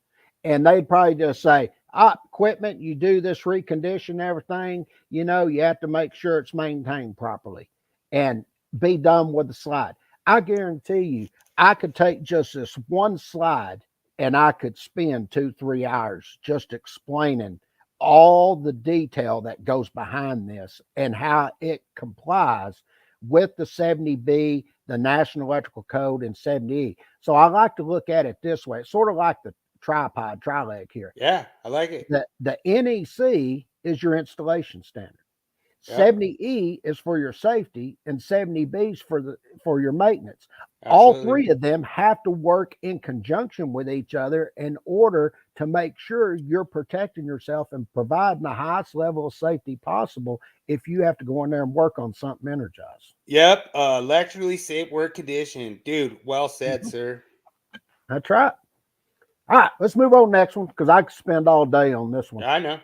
and they'd probably just say, equipment, you do this recondition, everything, you have to make sure it's maintained properly and be done with the slide. I guarantee you, I could take just this one slide and I could spend 2-3 hours just explaining all the detail that goes behind this and how it complies with the 70B, the National Electrical Code, and 70E. So I like to look at it this way. It's sort of like the tripod tri-leg here. Yeah, I like it. The NEC is your installation standard. Yep. 70E is for your safety, and 70B is for your maintenance. Absolutely. All 3 of them have to work in conjunction with each other in order to make sure you're protecting yourself and providing the highest level of safety possible if you have to go in there and work on something energized. Yep. Electrically safe work condition. Dude, well said, sir. That's right. All right, let's move on to the next one, because I could spend all day on this one. I know.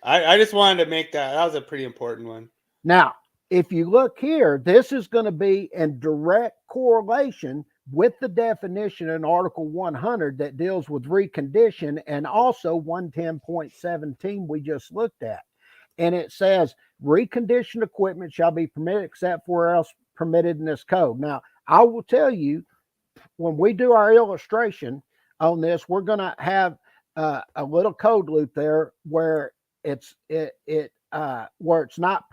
I just wanted to make that was a pretty important one. Now, if you look here, this is going to be in direct correlation with the definition in Article 100 that deals with recondition, and also 110.17 we just looked at. And it says reconditioned equipment shall be permitted except where else permitted in this code. Now, I will tell you, when we do our illustration on this, we're going to have a little code loop there where it's where it's not,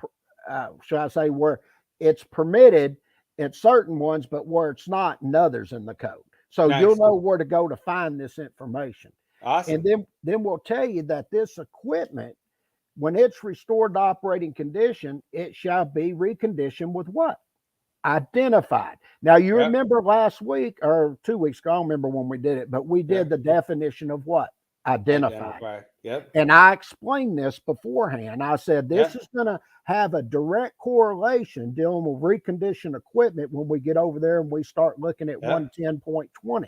shall I say, where it's permitted in certain ones, but where it's not in others in the code. So nice. You'll know where to go to find this information. Awesome. And then we'll tell you that this equipment, when it's restored to operating condition, it shall be reconditioned with what? Identified. Now, you remember last week or 2 weeks ago, I don't remember when we did it, but we did the definition of what? identified. Yep. And I explained this beforehand. I said, this is going to have a direct correlation dealing with reconditioned equipment when we get over there and we start looking at 110.20.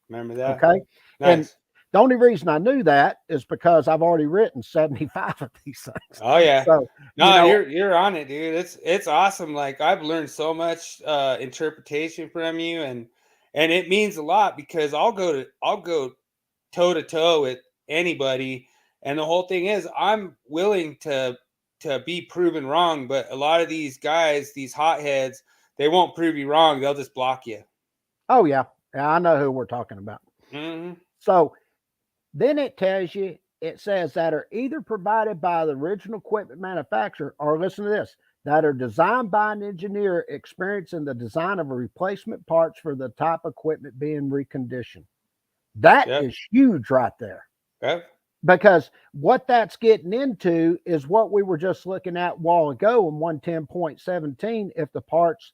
Remember that? Okay. Nice. And the only reason I knew that is because I've already written 75 of these things. Oh yeah. So no, you're on it, dude. It's awesome. Like I've learned so much interpretation from you, and it means a lot because I'll go toe to toe with anybody, and the whole thing is I'm willing to be proven wrong, but a lot of these guys, these hotheads, they won't prove you wrong. They'll just block you. Oh yeah, I know who we're talking about. Mm-hmm. So then it tells you, it says that are either provided by the original equipment manufacturer, or listen to this, that are designed by an engineer experienced in the design of a replacement parts for the type of equipment being reconditioned. That is huge right there. Yep. Because what that's getting into is what we were just looking at a while ago in 110.17, if the parts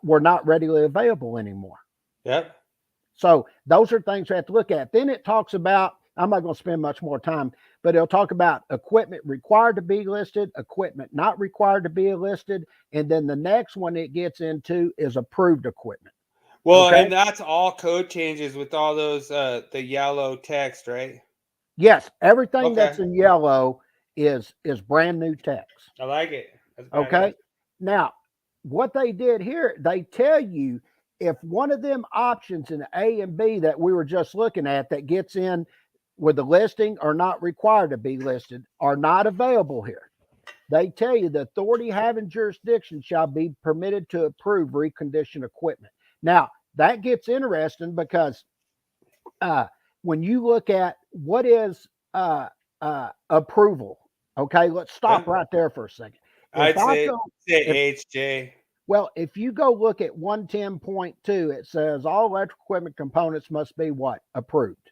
were not readily available anymore. Yep. So those are things we have to look at. Then it talks about, I'm not going to spend much more time, but it'll talk about equipment required to be listed, equipment not required to be listed. And then the next one it gets into is approved equipment. Well, and that's all code changes with all those, the yellow text, right? Yes. Everything that's in yellow is brand new text. I like it. Okay. Now, what they did here, they tell you if one of them options in A and B that we were just looking at that gets in with the listing or not required to be listed are not available here. They tell you the authority having jurisdiction shall be permitted to approve reconditioned equipment. Now, that gets interesting because when you look at what is approval, okay, let's stop right there for a second. I'd say HJ. Well, if you go look at 110.2, it says all electrical equipment components must be what? Approved.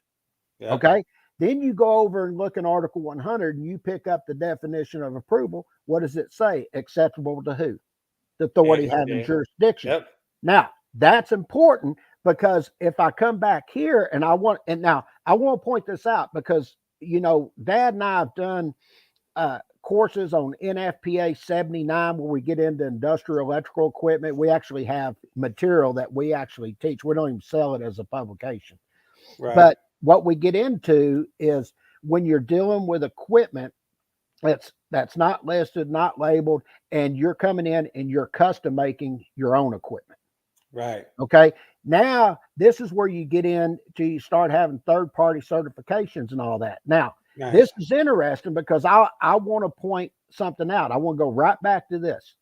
Yep. Okay. Then you go over and look in Article 100 and you pick up the definition of approval. What does it say? Acceptable to who? The authority having jurisdiction. Yep. Now, that's important because if I come back here and I want to point this out because, Dad and I have done courses on NFPA 79 where we get into industrial electrical equipment. We actually have material that we actually teach. We don't even sell it as a publication. Right. But what we get into is when you're dealing with equipment that's not listed, not labeled, and you're coming in and you're custom making your own equipment. Right. Okay. Now, this is where you get into, you start having third-party certifications and all that. Now, nice. This is interesting because I want to point something out. I want to go right back to this.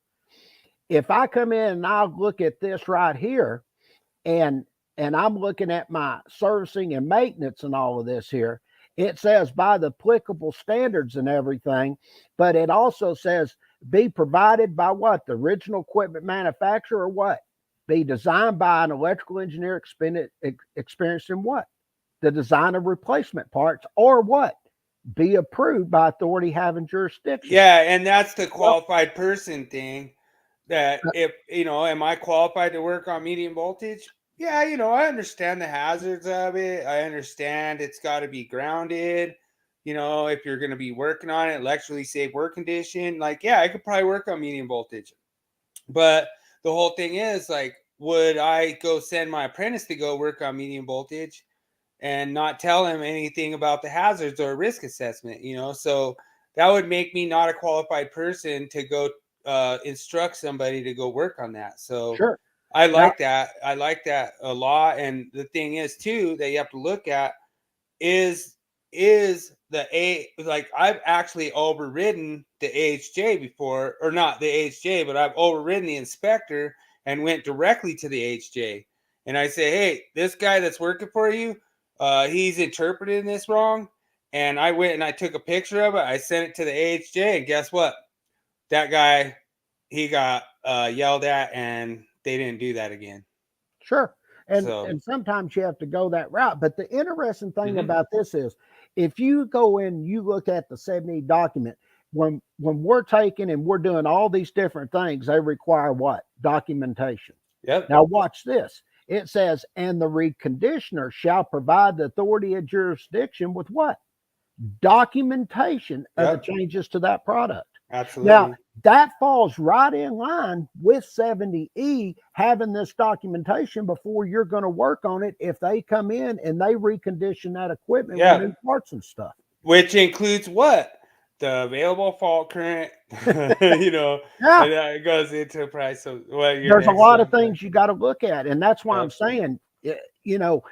If I come in and I look at this right here and I'm looking at my servicing and maintenance and all of this here, it says by the applicable standards and everything, but it also says be provided by what? The original equipment manufacturer or what? Be designed by an electrical engineer experienced in what? The design of replacement parts or what? Be approved by authority having jurisdiction. Yeah, and that's the qualified person thing. That if am I qualified to work on medium voltage? Yeah, I understand the hazards of it. I understand it's got to be grounded. If you're going to be working on it, electrically safe work condition, I could probably work on medium voltage. But the whole thing is, would I go send my apprentice to go work on medium voltage and not tell him anything about the hazards or risk assessment? So that would make me not a qualified person to go instruct somebody to go work on that. So sure. I like that. I like that a lot. And the thing is too, that you have to look at is I've actually overridden the AHJ before, or not the AHJ, but I've overridden the inspector and went directly to the AHJ. And I say, hey, this guy that's working for you, he's interpreting this wrong. And I went and I took a picture of it. I sent it to the AHJ, and guess what? That guy, he got yelled at, and they didn't do that again. Sure. And sometimes you have to go that route. But the interesting thing about this is if you go in, you look at the 70 document, when we're taking and we're doing all these different things, they require what? Documentation. Yep. Now watch this. It says, and the reconditioner shall provide the authority of jurisdiction with what? Documentation of the changes to that product. Absolutely. Now, that falls right in line with 70E having this documentation before you're going to work on it if they come in and they recondition that equipment with new parts and stuff. Which includes what? The available fault current, you know, and it goes into price. So there's a lot of things you got to look at. And that's why I'm saying, you know,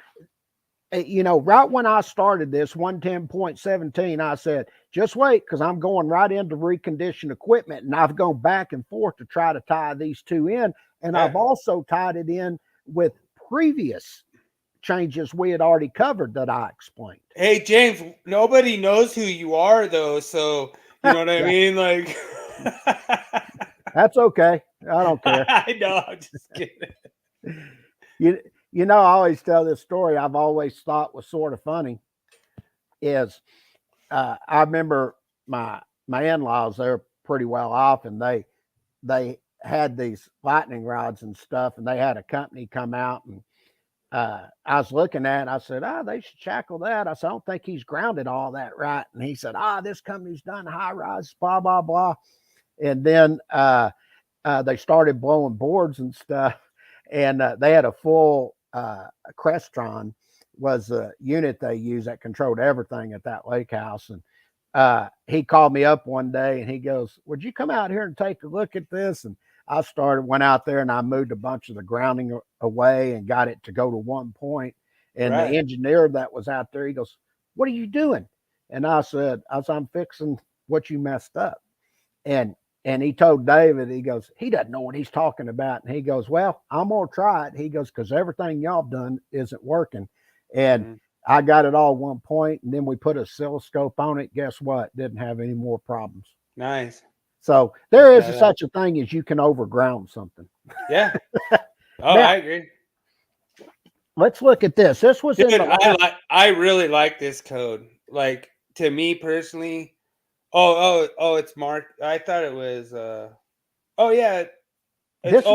right when I started this 110.17, I said, just wait, because I'm going right into reconditioned equipment. And I've gone back and forth to try to tie these two in. And I've also tied it in with previous changes we had already covered that I explained. Hey, James, nobody knows who you are, though. So, you know what I mean? Like, that's okay. I don't care. I know. I'm just kidding. You know, I always tell this story I've always thought was sort of funny is I remember my in-laws, they're pretty well off, and they had these lightning rods and stuff, and they had a company come out, and I was looking at it, I said, they should shackle that. I said, I don't think he's grounded all that right. And he said, this company's done high rise, blah, blah, blah. And then they started blowing boards and stuff, and they had a full Crestron was the unit they used that controlled everything at that lake house. And he called me up one day and he goes, would you come out here and take a look at this? And I went out there and I moved a bunch of the grounding away and got it to go to 1 point. And the engineer that was out there, he goes, what are you doing? And I said, I'm fixing what you messed up. And he told David, he goes, he doesn't know what he's talking about. And he goes, well, I'm going to try it. He goes, because everything y'all done isn't working. And I got it all 1 point. And then we put a oscilloscope on it. Guess what? Didn't have any more problems. Nice. So there is such a thing as you can overground something. Yeah. Oh, now, I agree. Let's look at this. This was I really like this code. Like, to me personally. Oh, it's Mark. I thought it was it's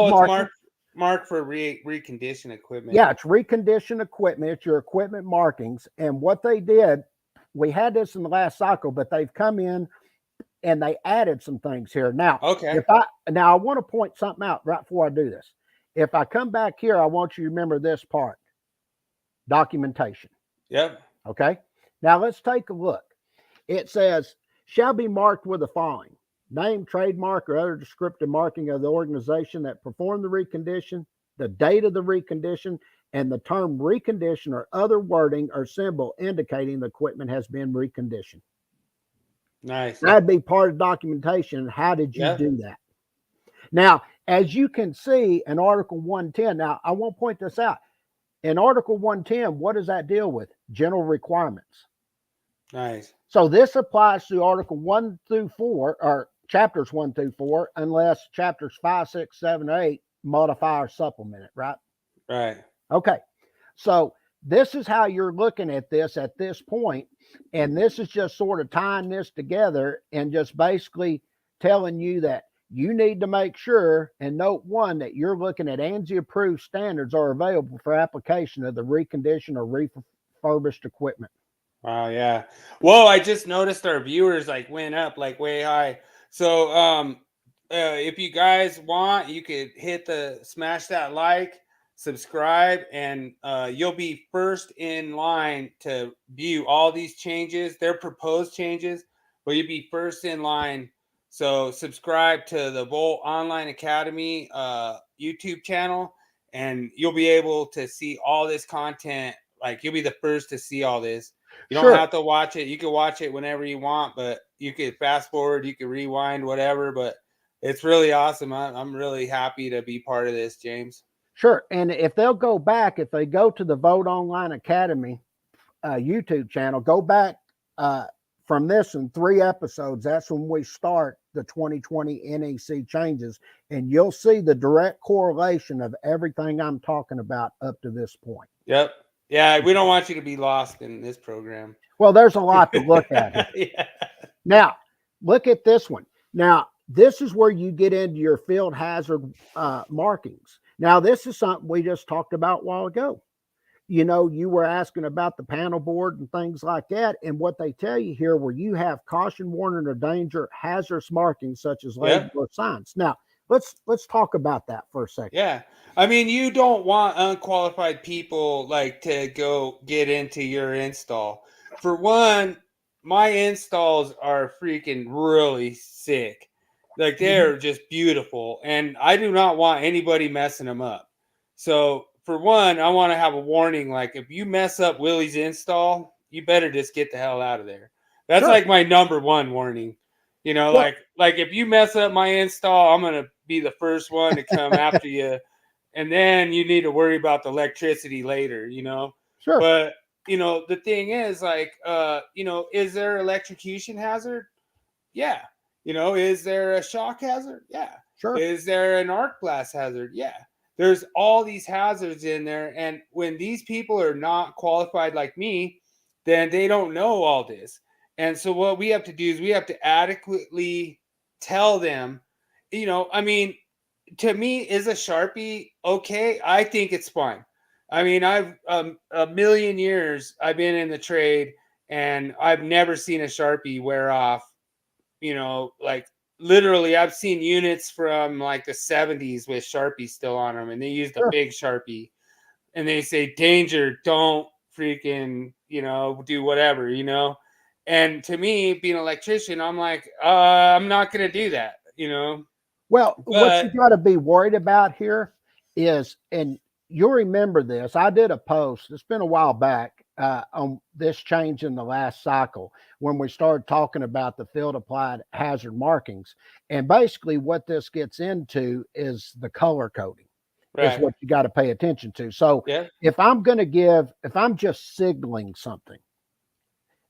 Mark for reconditioned equipment. Yeah, it's reconditioned equipment. It's your equipment markings. And what they did, we had this in the last cycle, but they've come in and they added some things here. Now, I want to point something out right before I do this. If I come back here, I want you to remember this part. Documentation. Yep. Okay. Now let's take a look. It says, shall be marked with the following: name, trademark, or other descriptive marking of the organization that performed the recondition, the date of the recondition, and the term recondition or other wording or symbol indicating the equipment has been reconditioned. Nice. That'd be part of documentation. How did you do that? Now, as you can see in Article 110, now I won't point this out. In Article 110, what does that deal with? General requirements. Nice. So this applies to Article 1 through 4, or chapters 1 through 4, unless chapters 5, 6, 7, 8 modify or supplement it, right? Right. Okay. So this is how you're looking at this point. And this is just sort of tying this together and just basically telling you that you need to make sure, and note 1, that you're looking at ANSI approved standards are available for application of the reconditioned or refurbished equipment. Wow, yeah. Whoa, I just noticed our viewers like went up like way high. So if you guys want, you could smash that like, subscribe, and you'll be first in line to view all these changes. They're proposed changes, but you'll be first in line. So subscribe to the Volt Online Academy YouTube channel, and you'll be able to see all this content. Like, you'll be the first to see all this. You don't have to watch it. You can watch it whenever you want, but you could fast forward, you could rewind, whatever. But it's really awesome. I'm really happy to be part of this, James. Sure. And if they'll go back, if they go to the Vote Online Academy YouTube channel, go back from this in 3 episodes. That's when we start the 2020 NEC changes, and you'll see the direct correlation of everything I'm talking about up to this point. Yep. Yeah, we don't want you to be lost in this program. Well, there's a lot to look at. Yeah. Now, look at this one. Now, this is where you get into your field hazard markings. Now, this is something we just talked about a while ago. You know, you were asking about the panel board and things like that. And what they tell you here, where you have caution, warning, or danger, hazardous markings such as label or signs. Now, let's talk about that for a second. Yeah. I mean, you don't want unqualified people like to go get into your install. For one, my installs are freaking really sick. Like they're just beautiful, and I do not want anybody messing them up. So for one, I want to have a warning. Like if you mess up Willie's install, you better just get the hell out of there. That's Sure. like my number one warning. You know, Well- like if you mess up my install, I'm gonna be the first one to come after you, and then you need to worry about the electricity later. You know, Sure. but you know the thing is, like, you know, is there electrocution hazard? Yeah. You know, is there a shock hazard? Yeah. Sure. Is there an arc blast hazard? Yeah. There's all these hazards in there. And when these people are not qualified like me, then they don't know all this. And so what we have to do is we have to adequately tell them, you know, I mean, to me, is a Sharpie okay? I think it's fine. I mean, I've a million years I've been in the trade and I've never seen a Sharpie wear off. You know, like literally I've seen units from like the 70s with Sharpie still on them, and they use the big Sharpie and they say, danger, don't freaking, you know, do whatever, you know. And to me, being an electrician, I'm like, I'm not going to do that, you know. Well, what you got to be worried about here is, and you'll remember this, I did a post, it's been a while back, on this change in the last cycle when we started talking about the field applied hazard markings. And basically what this gets into is the color coding. Is what you got to pay attention to. So if I'm just signaling something,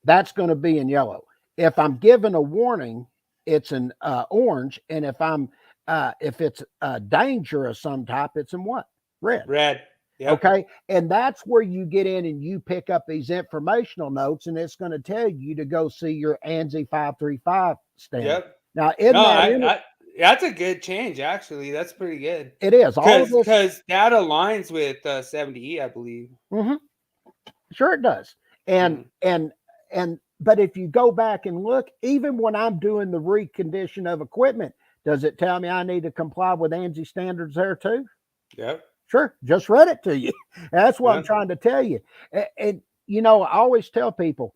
that's going to be in yellow. If I'm giving a warning, it's in orange. And if it's a danger of some type, it's in what? Red. Yep. Okay. And that's where you get in and you pick up these informational notes, and it's going to tell you to go see your ANSI 535 standard. Yep. Now, that's a good change, actually. That's pretty good. It is. Because that aligns with 70E, I believe. Mm-hmm. Sure it does. But if you go back and look, even when I'm doing the recondition of equipment, does it tell me I need to comply with ANSI standards there too? Yep. Sure. Just read it to you. That's what I'm trying to tell you. And, you know, I always tell people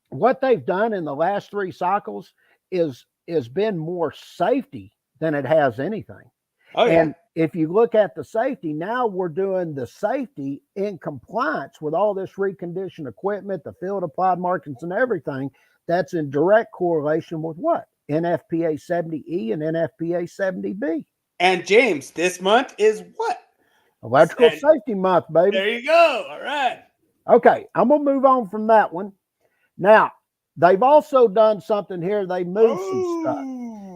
what they've done in the last 3 cycles is been more safety than it has anything. Oh, yeah. And if you look at the safety, now we're doing the safety in compliance with all this reconditioned equipment, the field applied markings and everything. That's in direct correlation with what? NFPA 70E and NFPA 70B. And James, this month is what? Electrical Safety Month, baby. There you go. All right. Okay, I'm going to move on from that one. Now, they've also done something here. They moved some stuff.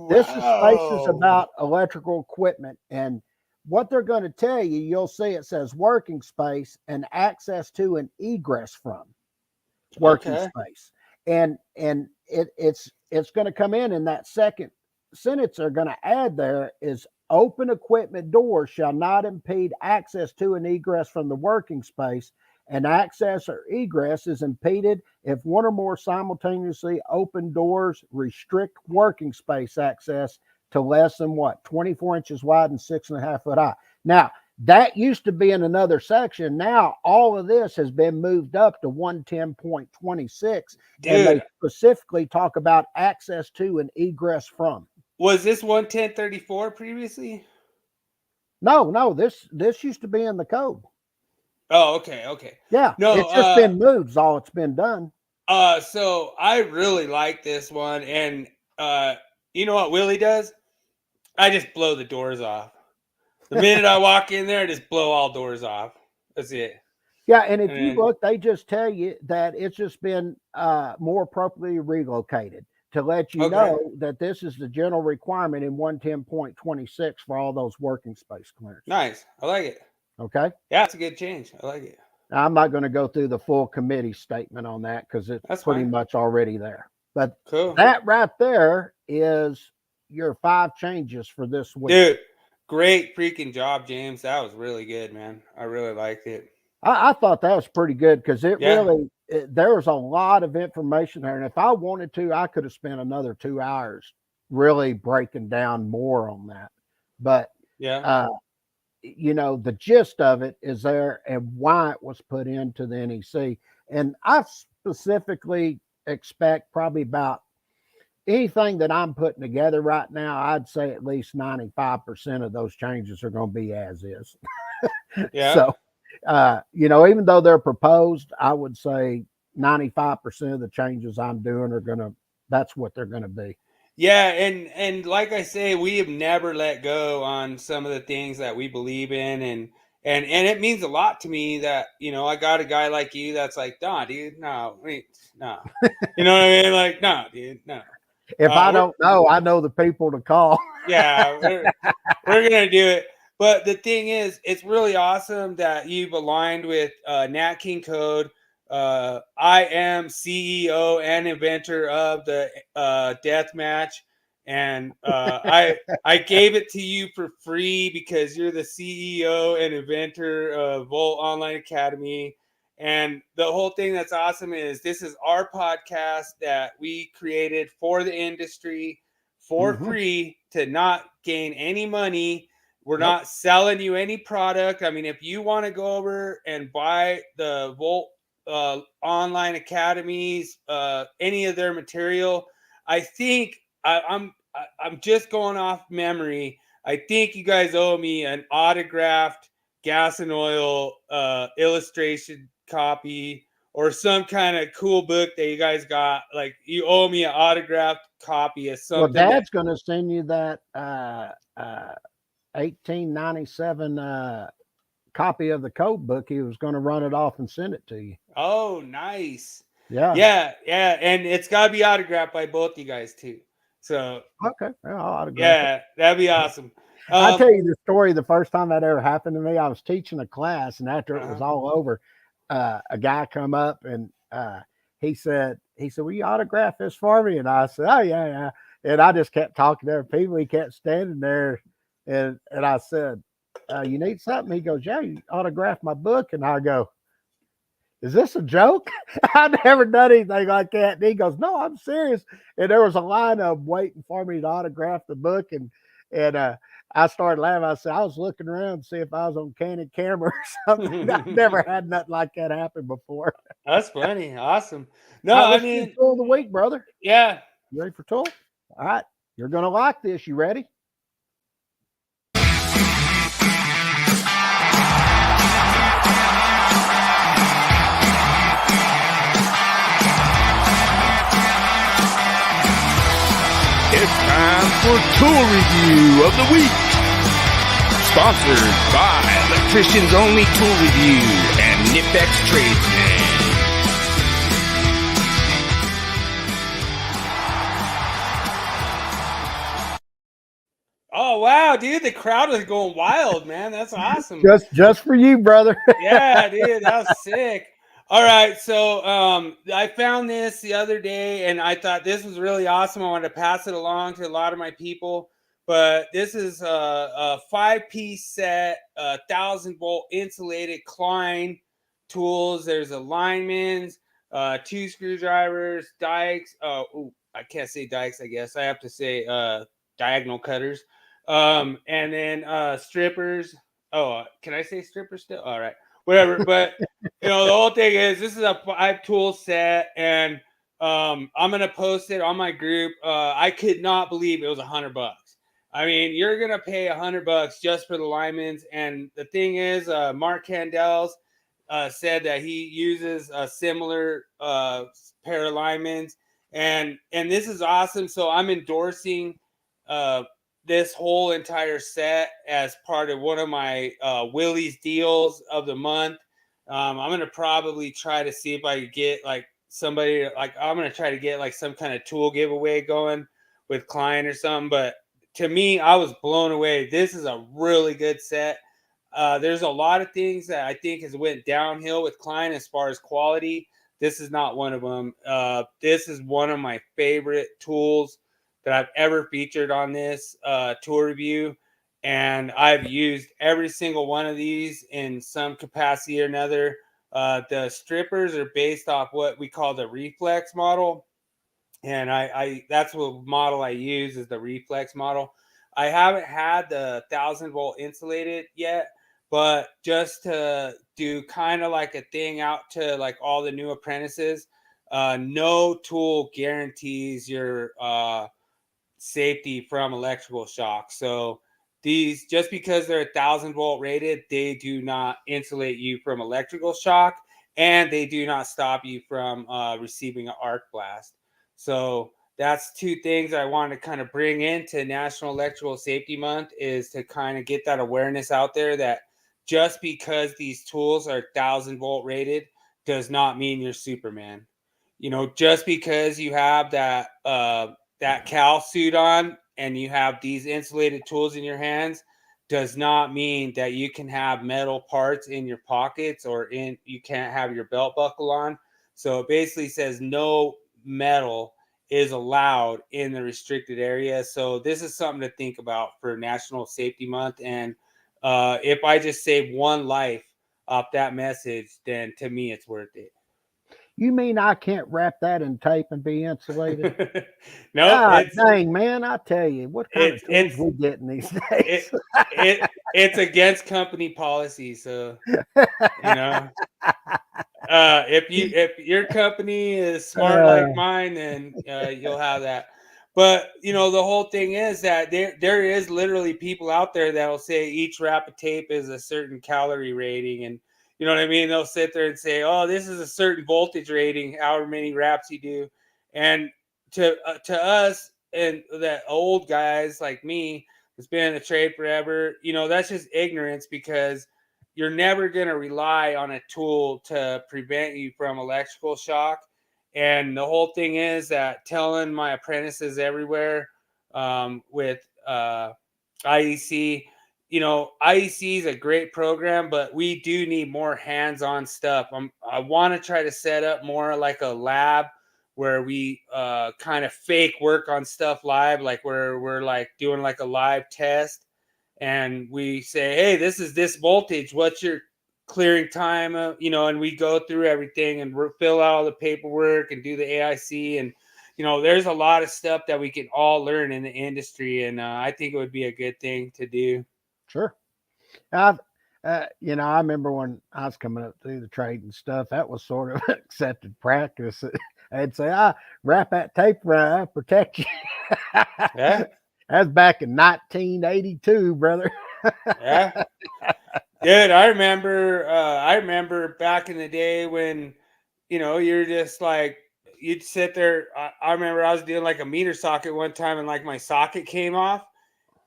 This space is about electrical equipment. And what they're going to tell you, you'll see it says working space and access to and egress from working space. And it's going to come in that second sentence they're going to add there is open equipment doors shall not impede access to and egress from the working space, and access or egress is impeded if one or more simultaneously open doors restrict working space access to less than 24 inches wide and 6.5 foot high. Now, that used to be in another section. Now, all of this has been moved up to 110.26. And they specifically talk about access to and egress from. Was this 110.34 previously? No, this used to be in the code. Oh, okay. Yeah, no, it's just been moved, is all it's been done. So I really like this one, and you know what Willie does? I just blow the doors off. The minute I walk in there, I just blow all doors off. That's it. Yeah, and if you look, they just tell you that it's just been more appropriately relocated to let you know that this is the general requirement in 110.26 for all those working space clearances. Nice. I like it. Okay. Yeah, it's a good change. I like it. Now, I'm not going to go through the full committee statement on that because it's pretty much already there. But that right there is your 5 changes for this week. Dude, great freaking job, James. That was really good, man. I really liked it. I thought that was pretty good because it Yeah. really there was a lot of information there, and if I wanted to, I could have spent another 2 hours really breaking down more on that. But Yeah. you know, the gist of it is there and why it was put into the NEC. And I specifically expect probably about anything that I'm putting together right now, I'd say at least 95% of those changes are going to be as is. Yeah. So, you know, even though they're proposed, I would say 95% of the changes I'm doing are going to, that's what they're going to be. Yeah, and like I say, we have never let go on some of the things that we believe in, and it means a lot to me that, you know, I got a guy like you that's like, nah, dude, no, no, you know what I mean? Like, no, dude, no. If I don't know, I know the people to call. Yeah, we're gonna do it. But the thing is, it's really awesome that you've aligned with Nat King Code. I am CEO and inventor of the death match, and I gave it to you for free because you're the CEO and inventor of Volt Online Academy. And the whole thing that's awesome is this is our podcast that we created for the industry for free to not gain any money. We're not selling you any product. I mean, if you want to go over and buy the Volt Online Academies, any of their material, I think I'm just going off memory. I think you guys owe me an autographed gas and oil illustration copy or some kind of cool book that you guys got. Like, you owe me an autographed copy of something. Well, Dad's going to send you that 1897 copy of the code book. He was going to run it off and send it to you. Oh, nice. Yeah. And it's got to be autographed by both you guys too. So okay, I'll autograph yeah, that'd be awesome. I'll tell you the story. The first time that ever happened to me, I was teaching a class, and after it was all over, a guy come up and he said, "Will you autograph this for me?" And I said, "Oh yeah." And I just kept talking to other people. He kept standing there, and I said, "You need something?" He goes, "Yeah, you autograph my book." And I go, "Is this a joke?" I've never done anything like that. And he goes, "No, I'm serious." And there was a line of waiting for me to autograph the book, and I started laughing. I said, I was looking around to see if I was on candid camera or something. I've never had nothing like that happen before. That's funny. Awesome. No, I mean, tool of the week, brother. Yeah. You ready for tool? All right. You're going to like this. You ready? It's time for Tool Review of the Week. Sponsored by Electricians Only Tool Review and Nipex Tradesman. Oh wow, dude, the crowd was going wild, man. That's awesome. Just for you, brother. Yeah, dude, that was sick. All right, so I found this the other day, and I thought this was really awesome. I wanted to pass it along to a lot of my people. But this is a 5-piece set, 1,000-volt insulated Klein Tools. There's alignments, 2 screwdrivers, dikes. I can't say dikes, I guess. I have to say diagonal cutters. And then strippers. Oh, can I say strippers still? All right. Whatever. But, you know, the whole thing is this is a 5-tool set, and I'm going to post it on my group. I could not believe it was $100. I mean, you're going to pay $100 just for the alignments. And the thing is, Marc Candel said that he uses a similar pair of alignments. And this is awesome. So I'm endorsing this whole entire set as part of one of my Willie's deals of the month. I'm going to probably try to see if I could get like somebody, like I'm going to try to get like some kind of tool giveaway going with Klein or something. But to me, I was blown away. This is a really good set. There's a lot of things that I think has went downhill with Klein as far as quality. This is not one of them. This is one of my favorite tools that I've ever featured on this tool review. And I've used every single one of these in some capacity or another. The strippers are based off what we call the reflex model. And I that's what model I use is the reflex model. I haven't had the 1,000-volt insulated yet, but just to do kind of like a thing out to like all the new apprentices, no tool guarantees your safety from electrical shock. So these, just because they're 1,000-volt rated, they do not insulate you from electrical shock, and they do not stop you from receiving an arc blast. So that's two things I want to kind of bring into National Electrical Safety Month, is to kind of get that awareness out there that just because these tools are 1,000-volt rated does not mean you're Superman. You know, just because you have that Cal suit on and you have these insulated tools in your hands does not mean that you can have metal parts in your pockets or you can't have your belt buckle on. So it basically says no metal is allowed in the restricted area. So this is something to think about for National Safety Month. And if I just save one life off that message, then to me it's worth it. You mean I can't wrap that in tape and be insulated? No, God dang, man! I tell you, what kind of tools we getting these days? It's against company policy, so you know. If your company is smart like mine, then you'll have that. But you know, the whole thing is that there is literally people out there that will say each wrap of tape is a certain calorie rating, and you know what I mean? They'll sit there and say, oh, this is a certain voltage rating, however many wraps you do. And to us and the old guys like me, who's been in the trade forever, you know, that's just ignorance, because you're never going to rely on a tool to prevent you from electrical shock. And the whole thing is that telling my apprentices everywhere with IEC, you know, IEC is a great program, but we do need more hands-on stuff. I want to try to set up more like a lab where we kind of fake work on stuff live, like where we're like doing like a live test, and we say, hey, this is this voltage. What's your clearing time? You know, and we go through everything and fill out all the paperwork and do the AIC. And, you know, there's a lot of stuff that we can all learn in the industry. And I think it would be a good thing to do. Sure. You know, I remember when I was coming up through the trade and stuff, that was sort of accepted practice. I'd say, wrap that tape around, protect you. Yeah. That's back in 1982, brother. Yeah. Dude, I remember back in the day when, you know, you're just like, you'd sit there. I remember I was doing like a meter socket one time, and like my socket came off,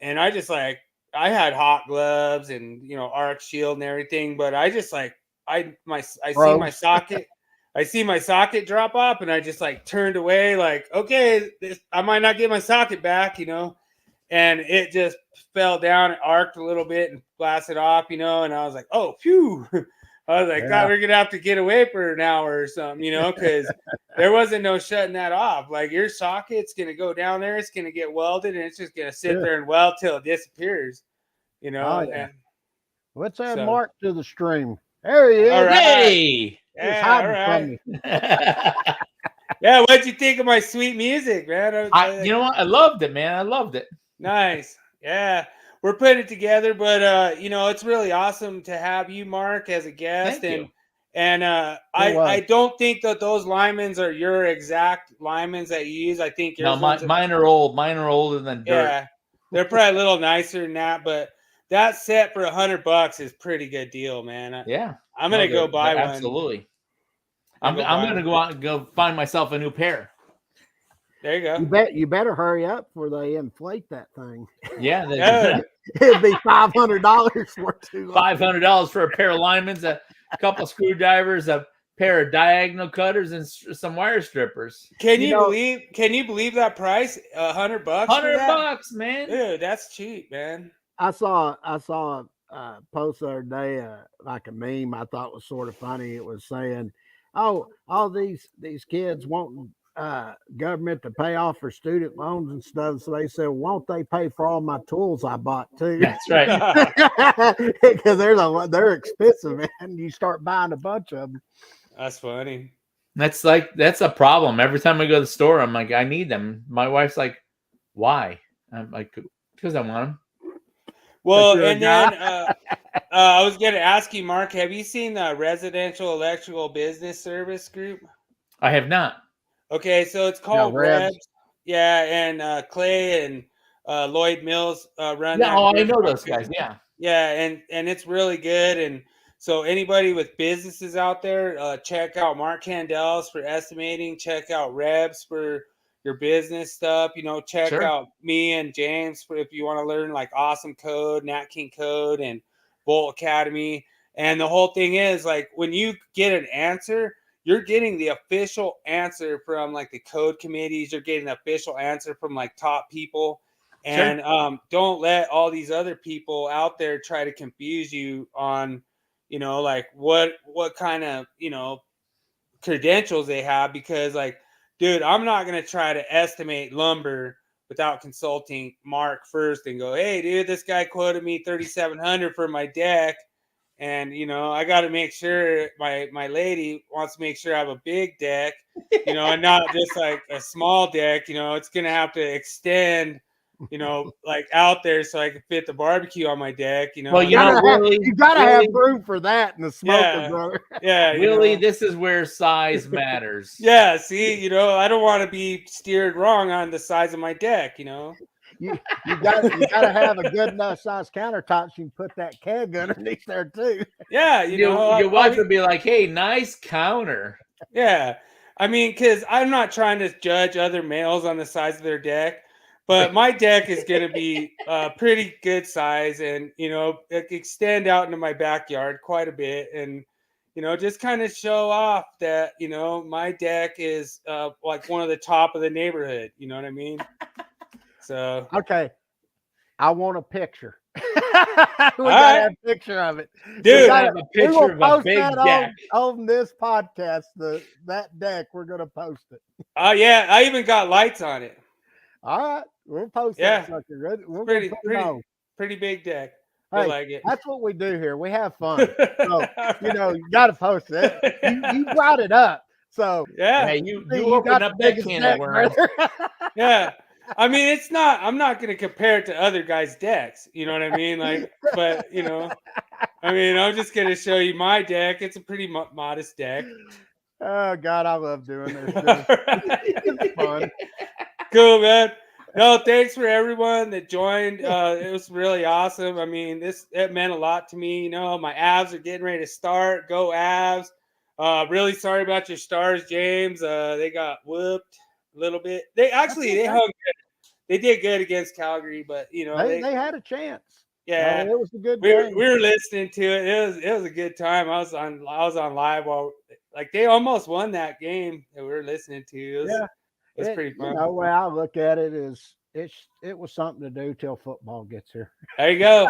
and I just like, I had hot gloves and, you know, arc shield and everything, but I just like, I see my socket drop off, and I just like turned away, like, okay, I might not get my socket back, you know, and it just fell down, it arced a little bit and blasted off, you know, and I was like, oh, phew. I was like, God, we're gonna have to get away for an hour or something, you know, because there wasn't no shutting that off. Like, your socket's gonna go down there, it's gonna get welded, and it's just gonna sit there and weld till it disappears, you know. Oh, yeah. And let's add Mark to the stream. There he is. All right. Hey! Yeah, all right. Yeah, what'd you think of my sweet music, man? You know what? I loved it, man. I loved it. Nice. Yeah. We're putting it together, but you know, it's really awesome to have you, Mark, as a guest. Thank you. And I don't think that those linemans are your exact linemans that you use. I think yours mine are old. Mine are older than dirt. Yeah, they're probably a little nicer than that, but that set for $100 is pretty good deal, man. Yeah, I'm gonna go buy one. Absolutely. I'm gonna go out and go find myself a new pair. There you go. You better hurry up before they inflate that thing. Yeah, it'd be $500 for two. $500 for a pair of linemans, a couple of screwdrivers, a pair of diagonal cutters, and some wire strippers. Can you believe that price? $100. $100, man. Dude, that's cheap, man. I saw a post the other day, like a meme I thought was sort of funny. It was saying, "Oh, all these kids wanting government to pay off for student loans and stuff. So they said, won't they pay for all my tools I bought too? That's right. Because they're expensive, man. You start buying a bunch of them. That's funny. That's a problem. Every time I go to the store, I'm like, I need them. My wife's like, why? I'm like, because I want them. Well, and then I was going to ask you, Mark, have you seen the Residential Electrical Business Service Group? I have not. Okay, so it's called Rebs. Rebs. Yeah, and Clay and Lloyd Mills run Yeah, that. I group. know those guys. Yeah. Yeah, and it's really good. And so anybody with businesses out there, check out Marc Candel's for estimating. Check out Rebs for your business stuff. Check Sure. out me and James for if you want to learn like Awesome Code, Nat King Code, and Volt Academy. And the whole thing is like when you get an answer, you're getting the official answer from like the code committees. You're getting the official answer from like top people. And don't let all these other people out there try to confuse you on, like what kind of, credentials they have, because like, dude, I'm not going to try to estimate lumber without consulting Mark first and go, hey, dude, this guy quoted me $3,700 for my deck. And, I got to make sure my lady wants to make sure I have a big deck, and not just like a small deck. It's going to have to extend, like out there so I can fit the barbecue on my deck. Well, You gotta have room for that in the smoker, brother. Yeah. Really, this is where size matters. Yeah. See, I don't want to be steered wrong on the size of my deck, You gotta have a good enough size countertop so you can put that keg underneath there too. Yeah. Your wife would be like, hey, nice counter. Yeah. I mean, because I'm not trying to judge other males on the size of their deck, but my deck is going to be pretty good size and, it extend out into my backyard quite a bit. And, just kind of show off that, my deck is like one of the top of the neighborhood. You know what I mean? So. Okay. I want a picture. We gotta have a picture of it. Dude, I have a picture of a big deck. On this podcast, that deck, we're gonna post it. Oh yeah, I even got lights on it. All right, we'll post Yeah. that sucker. We're pretty big deck. Hey, I like it. That's what we do here. We have fun. So, you got to post it. You brought it up. So yeah, hey, you opened up that can of worms. Yeah. I mean, I'm not going to compare it to other guys' decks. You know what I mean? Like, but, I mean, I'm just going to show you my deck. It's a pretty modest deck. Oh, God, I love doing this. It's fun. Cool, man. No, thanks for everyone that joined. It was really awesome. I mean, it meant a lot to me. My Avs are getting ready to start. Go Avs. Really sorry about your Stars, James. They got whooped a little bit. They hung good. They did good against Calgary, but they had a chance. Yeah, it was a good game. We were listening to it. It was a good time. I was on live while like they almost won that game that we were listening to. It's pretty fun. The way I look at it is it was something to do till football gets here. There you go.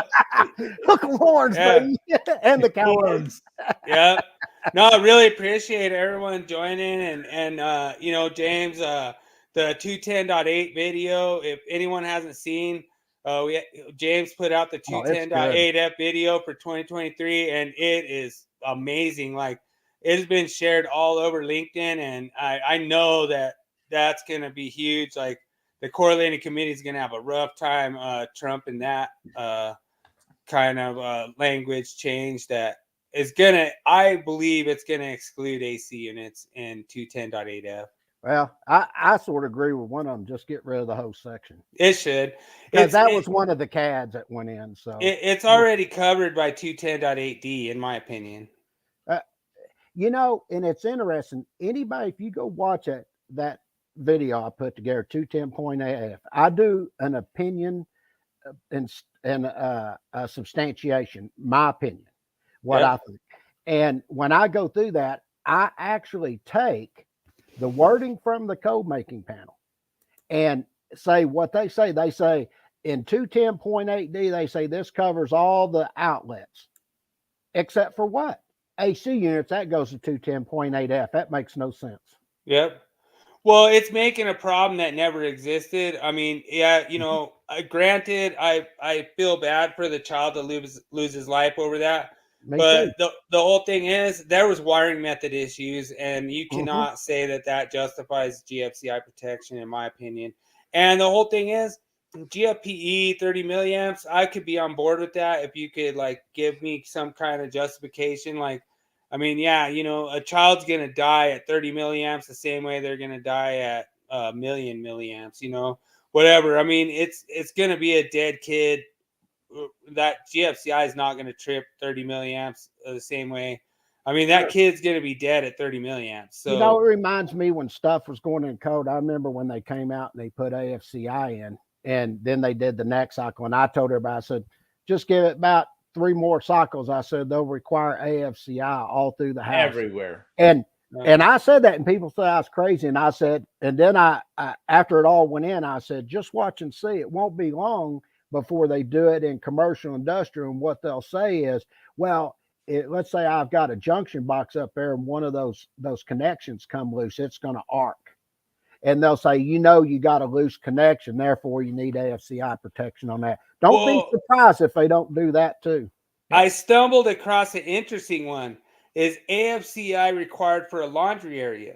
Hook 'em horns, baby. And the Cowboys. Yeah. No, I really appreciate everyone joining and James, the 210.8 video. If anyone hasn't seen, James put out the 210.8F video for 2023, and it is amazing. Like it has been shared all over LinkedIn, and I know that's going to be huge. Like the correlating committee is going to have a rough time trumping that kind of language change that is going to, I believe it's going to exclude AC units in 210.8F. Well, I sort of agree with one of them. Just get rid of the whole section. It should. Because that was one of the CADs that went in. So it's already covered by 210.8D, in my opinion. And it's interesting. Anybody, if you go watch that video I put together, 210.8F, I do an opinion and a substantiation, my opinion, what I think. And when I go through that, I actually take the wording from the code making panel and say what they say. They say in 210.8D, they say this covers all the outlets, except for what? AC units, that goes to 210.8F. That makes no sense. Yep. Well, it's making a problem that never existed. I mean, yeah, granted, I feel bad for the child to lose his life over that. Me But too. the whole thing is there was wiring method issues, and you Mhm. cannot say that justifies GFCI protection, in my opinion. And the whole thing is GFPE 30 milliamps. I could be on board with that if you could like give me some kind of justification, like. I mean, yeah, a child's going to die at 30 milliamps the same way they're going to die at a million milliamps, whatever. I mean, it's going to be a dead kid. That GFCI is not going to trip 30 milliamps the same way. I mean, that kid's going to be dead at 30 milliamps. So, It reminds me when stuff was going in code. I remember when they came out and they put AFCI in, and then they did the next cycle. And I told everybody, I said, just give it about 3 more cycles. I said they'll require AFCI all through the house, everywhere. And I said that, and people thought I was crazy. And I said, and then I after it all went in, I said, just watch and see. It won't be long before they do it in commercial, industrial. And what they'll say is, well, let's say I've got a junction box up there, and one of those connections come loose. It's going to arc. And they'll say, you got a loose connection, therefore you need AFCI protection on that. Don't be surprised if they don't do that too. I stumbled across an interesting one. Is AFCI required for a laundry area?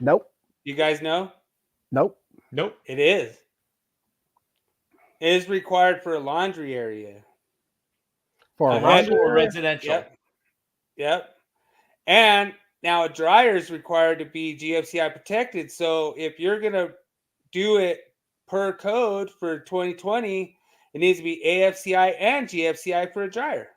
Nope. You guys know? Nope. It is. It is required for a laundry area. For a laundry or residential? Yep. And now a dryer is required to be GFCI protected. So if you're going to do it per code for 2020, it needs to be AFCI and GFCI for a dryer.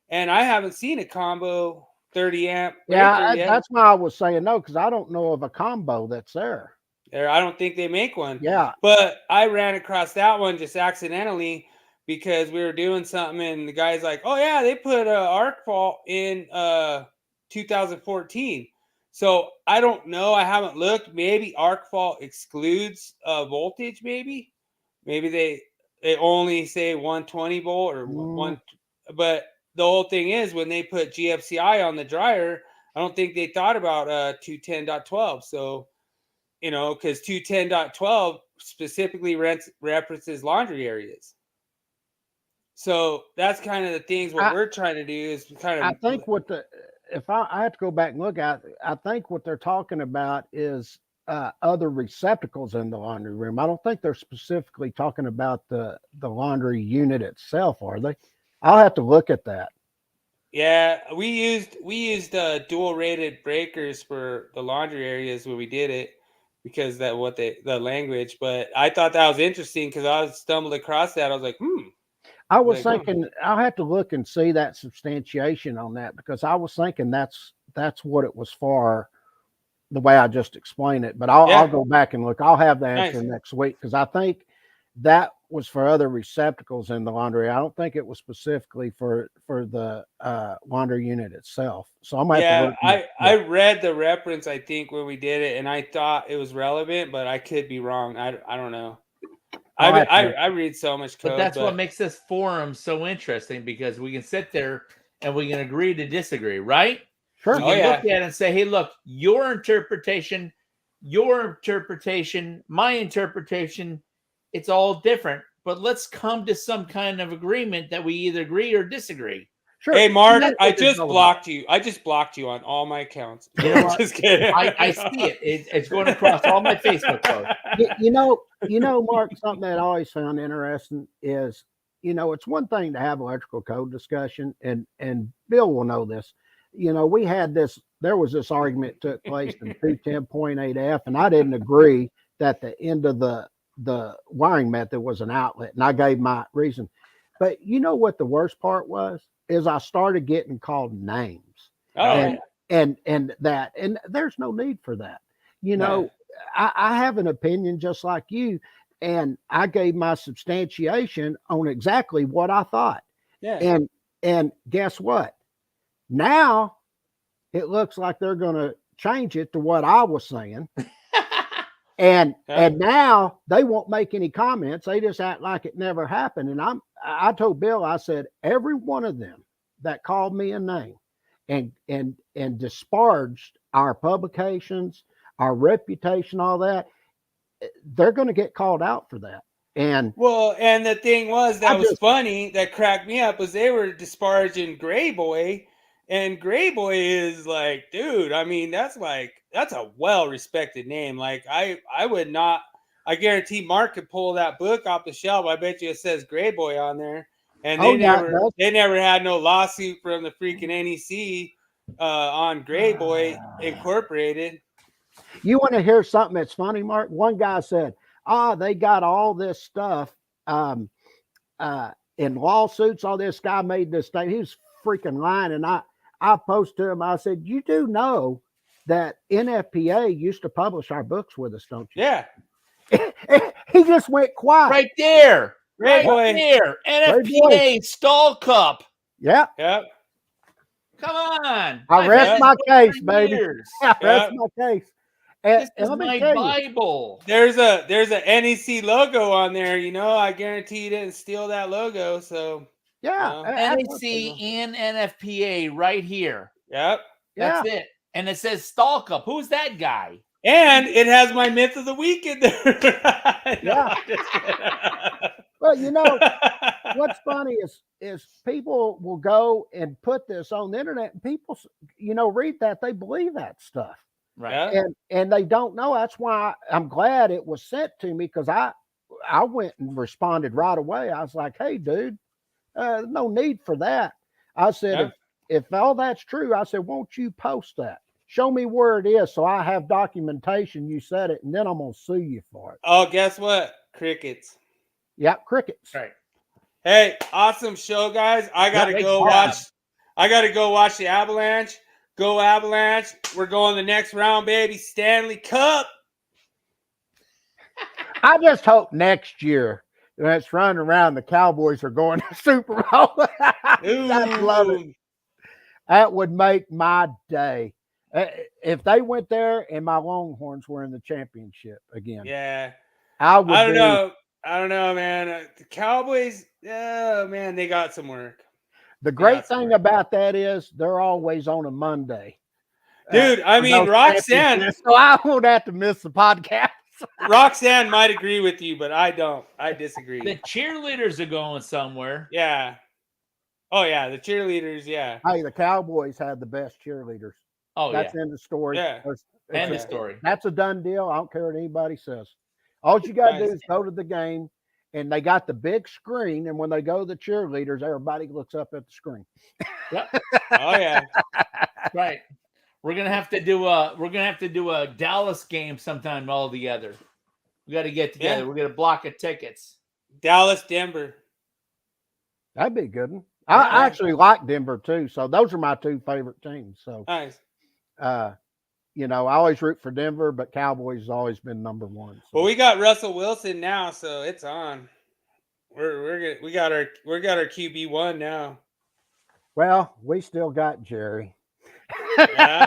And I haven't seen a combo 30 amp. Yeah, that's why I was saying no, because I don't know of a combo that's there. I don't think they make one. Yeah. But I ran across that one just accidentally because we were doing something and the guy's like, oh, yeah, they put arc fault in 2014. So I don't know. I haven't looked. Maybe arc fault excludes voltage, maybe. Maybe they only say 120 volt or one. But the whole thing is when they put GFCI on the dryer, I don't think they thought about 210.12. So, because 210.12 specifically references laundry areas. So that's kind of the things we're trying to do is kind of. I think if I have to go back and look at it, I think what they're talking about is other receptacles in the laundry room. I don't think they're specifically talking about the laundry unit itself, are they? I'll have to look at that. Yeah, we used dual rated breakers for the laundry areas where we did it because the language. But I thought that was interesting because I stumbled across that. I was like, I was thinking I'll have to look and see that substantiation on that because I was thinking that's what it was for, the way I just explained it. But I'll go back and look. I'll have the answer next week because I think that was for other receptacles in the laundry. I don't think it was specifically for the laundry unit itself. So I'm gonna have to I read the reference, I think, when we did it, and I thought it was relevant, but I could be wrong. I don't know. I read so much code. But that's what makes this forum so interesting because we can sit there and we can agree to disagree, right? Sure. We can look at it and say, hey, look, your interpretation, my interpretation, it's all different, but let's come to some kind of agreement that we either agree or disagree. Sure. Hey, Mark, I just blocked you. I just blocked you on all my accounts. Just kidding. I see it. It's going across all my Facebook posts. Mark, something that I always found interesting is, it's one thing to have electrical code discussion, and Bill will know this. We had there was this argument took place in 210.8F, and I didn't agree that the end of the wiring method was an outlet, and I gave my reason. But you know what the worst part was? Is I started getting called names. And there's no need for that. I have an opinion just like you, and I gave my substantiation on exactly what I thought. Yeah. And guess what? Now it looks like they're going to change it to what I was saying. And now they won't make any comments. They just act like it never happened. And I told Bill, I said, every one of them that called me a name and disparaged our publications, our reputation, all that, they're going to get called out for that. And well, and the thing was that was just funny, that cracked me up, was they were disparaging Gray Boy, and Gray Boy is like, dude, I mean, that's a well-respected name. Like, I would not, I guarantee Mark could pull that book off the shelf. I bet you it says Gray Boy on there, and they never had no lawsuit from the freaking NEC on Gray Boy Incorporated. You want to hear something that's funny, Mark? One guy said, they got all this stuff in lawsuits. All this guy made this thing. He was freaking lying. And I posted to him, I said, you do know that NFPA used to publish our books with us, don't you? Yeah. He just went quiet. Right there. Gray Right Boy. there. NFPA Stall Cup. Yeah. Yep. Come on. I rest my case, baby. Years. I rest my case. And, This is let me my tell you, Bible. There's a NEC logo on there. You know, I guarantee you didn't steal that logo. So yeah. NEC and NFPA right here. yep. That's it. And it says Stall Cup. Who's that guy? And it has my myth of the week in there. Yeah. Well, you know, what's funny is people will go and put this on the internet, and people, read that, they believe that stuff. Right. Yeah. And they don't know. That's why I'm glad it was sent to me, because I went and responded right away. I was like, hey, dude, no need for that. I said, if all that's true, I said, won't you post that? Show me where it is so I have documentation you said it, and then I'm going to sue you for it. Oh, guess what? Crickets. Yep, crickets. Right. Hey, awesome show, guys. I gotta go watch the Avalanche. Go Avalanche. We're going the next round, baby. Stanley Cup. I just hope next year when it's running around, the Cowboys are going to Super Bowl. I'd love it. That would make my day. If they went there and my Longhorns were in the championship again. Yeah. I don't know, man. The Cowboys, man, they got some work. The great thing about that is they're always on a Monday. Dude, I mean, Roxanne. So I won't have to miss the podcast. Roxanne might agree with you, but I don't. I disagree. The cheerleaders are going somewhere. Yeah. Oh, yeah. The cheerleaders, yeah. Hey, the Cowboys had the best cheerleaders. Oh, That's in the story. Yeah. End of story. That's a done deal. I don't care what anybody says. All you got to do is go to the game, and they got the big screen. And when they go to the cheerleaders, everybody looks up at the screen. Yep. Oh, yeah. Right. We're gonna have to do a Dallas game sometime all together. We got to get together. Yeah. We're gonna block of tickets. Dallas, Denver. That'd be a good one. I actually like Denver too. So those are my two favorite teams. So Nice. I always root for Denver, but Cowboys has always been number one. So. Well, we got Russell Wilson now, so it's on. We got our QB1 now. Well, we still got Jerry. Yeah.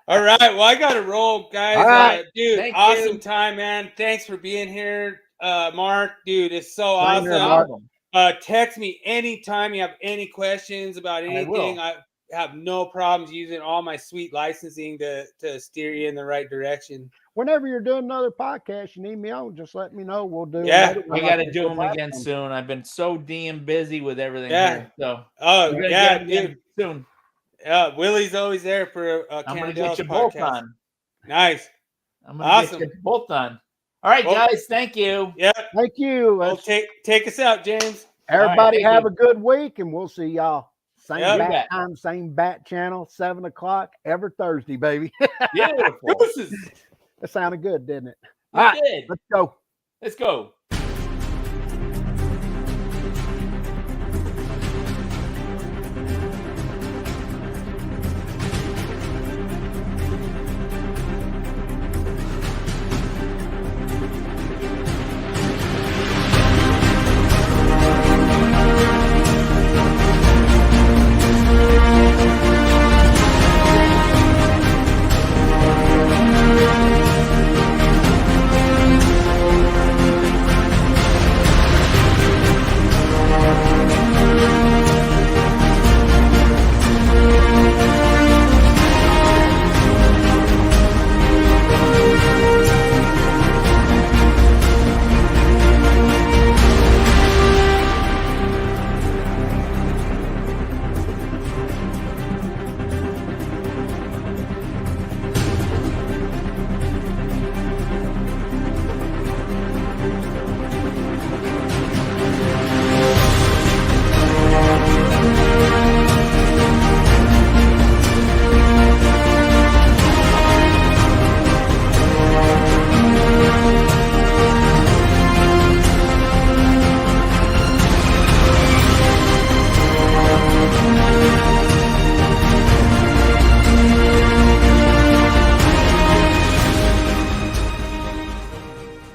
All right. Well, I got to roll, guys. All right. Dude, Thank awesome you. time, man. Thanks for being here, Mark. Dude, it's so Same here, awesome. Mark. Text me anytime you have any questions about anything. I have no problems using all my sweet licensing to steer you in the right direction. Whenever you're doing another podcast, you need me on, just let me know. We'll do. Yeah. We got to do them again soon. I've been so damn busy with everything. Yeah. Here, so Oh, we're gonna yeah, get again dude. soon. Willie's always there for I'm gonna Candel's get you both podcast. on. Nice. I'm gonna Awesome. get you both on. All right, Well, guys. Thank you. Yeah. Thank you. Well, take us out, James. Everybody thank have you. a good week, and we'll see y'all. Same Yeah. bat time, same bat channel, 7 o'clock every Thursday, baby. Beautiful. Deuces. That sounded good, didn't it? You All right, did. let's go. Let's go.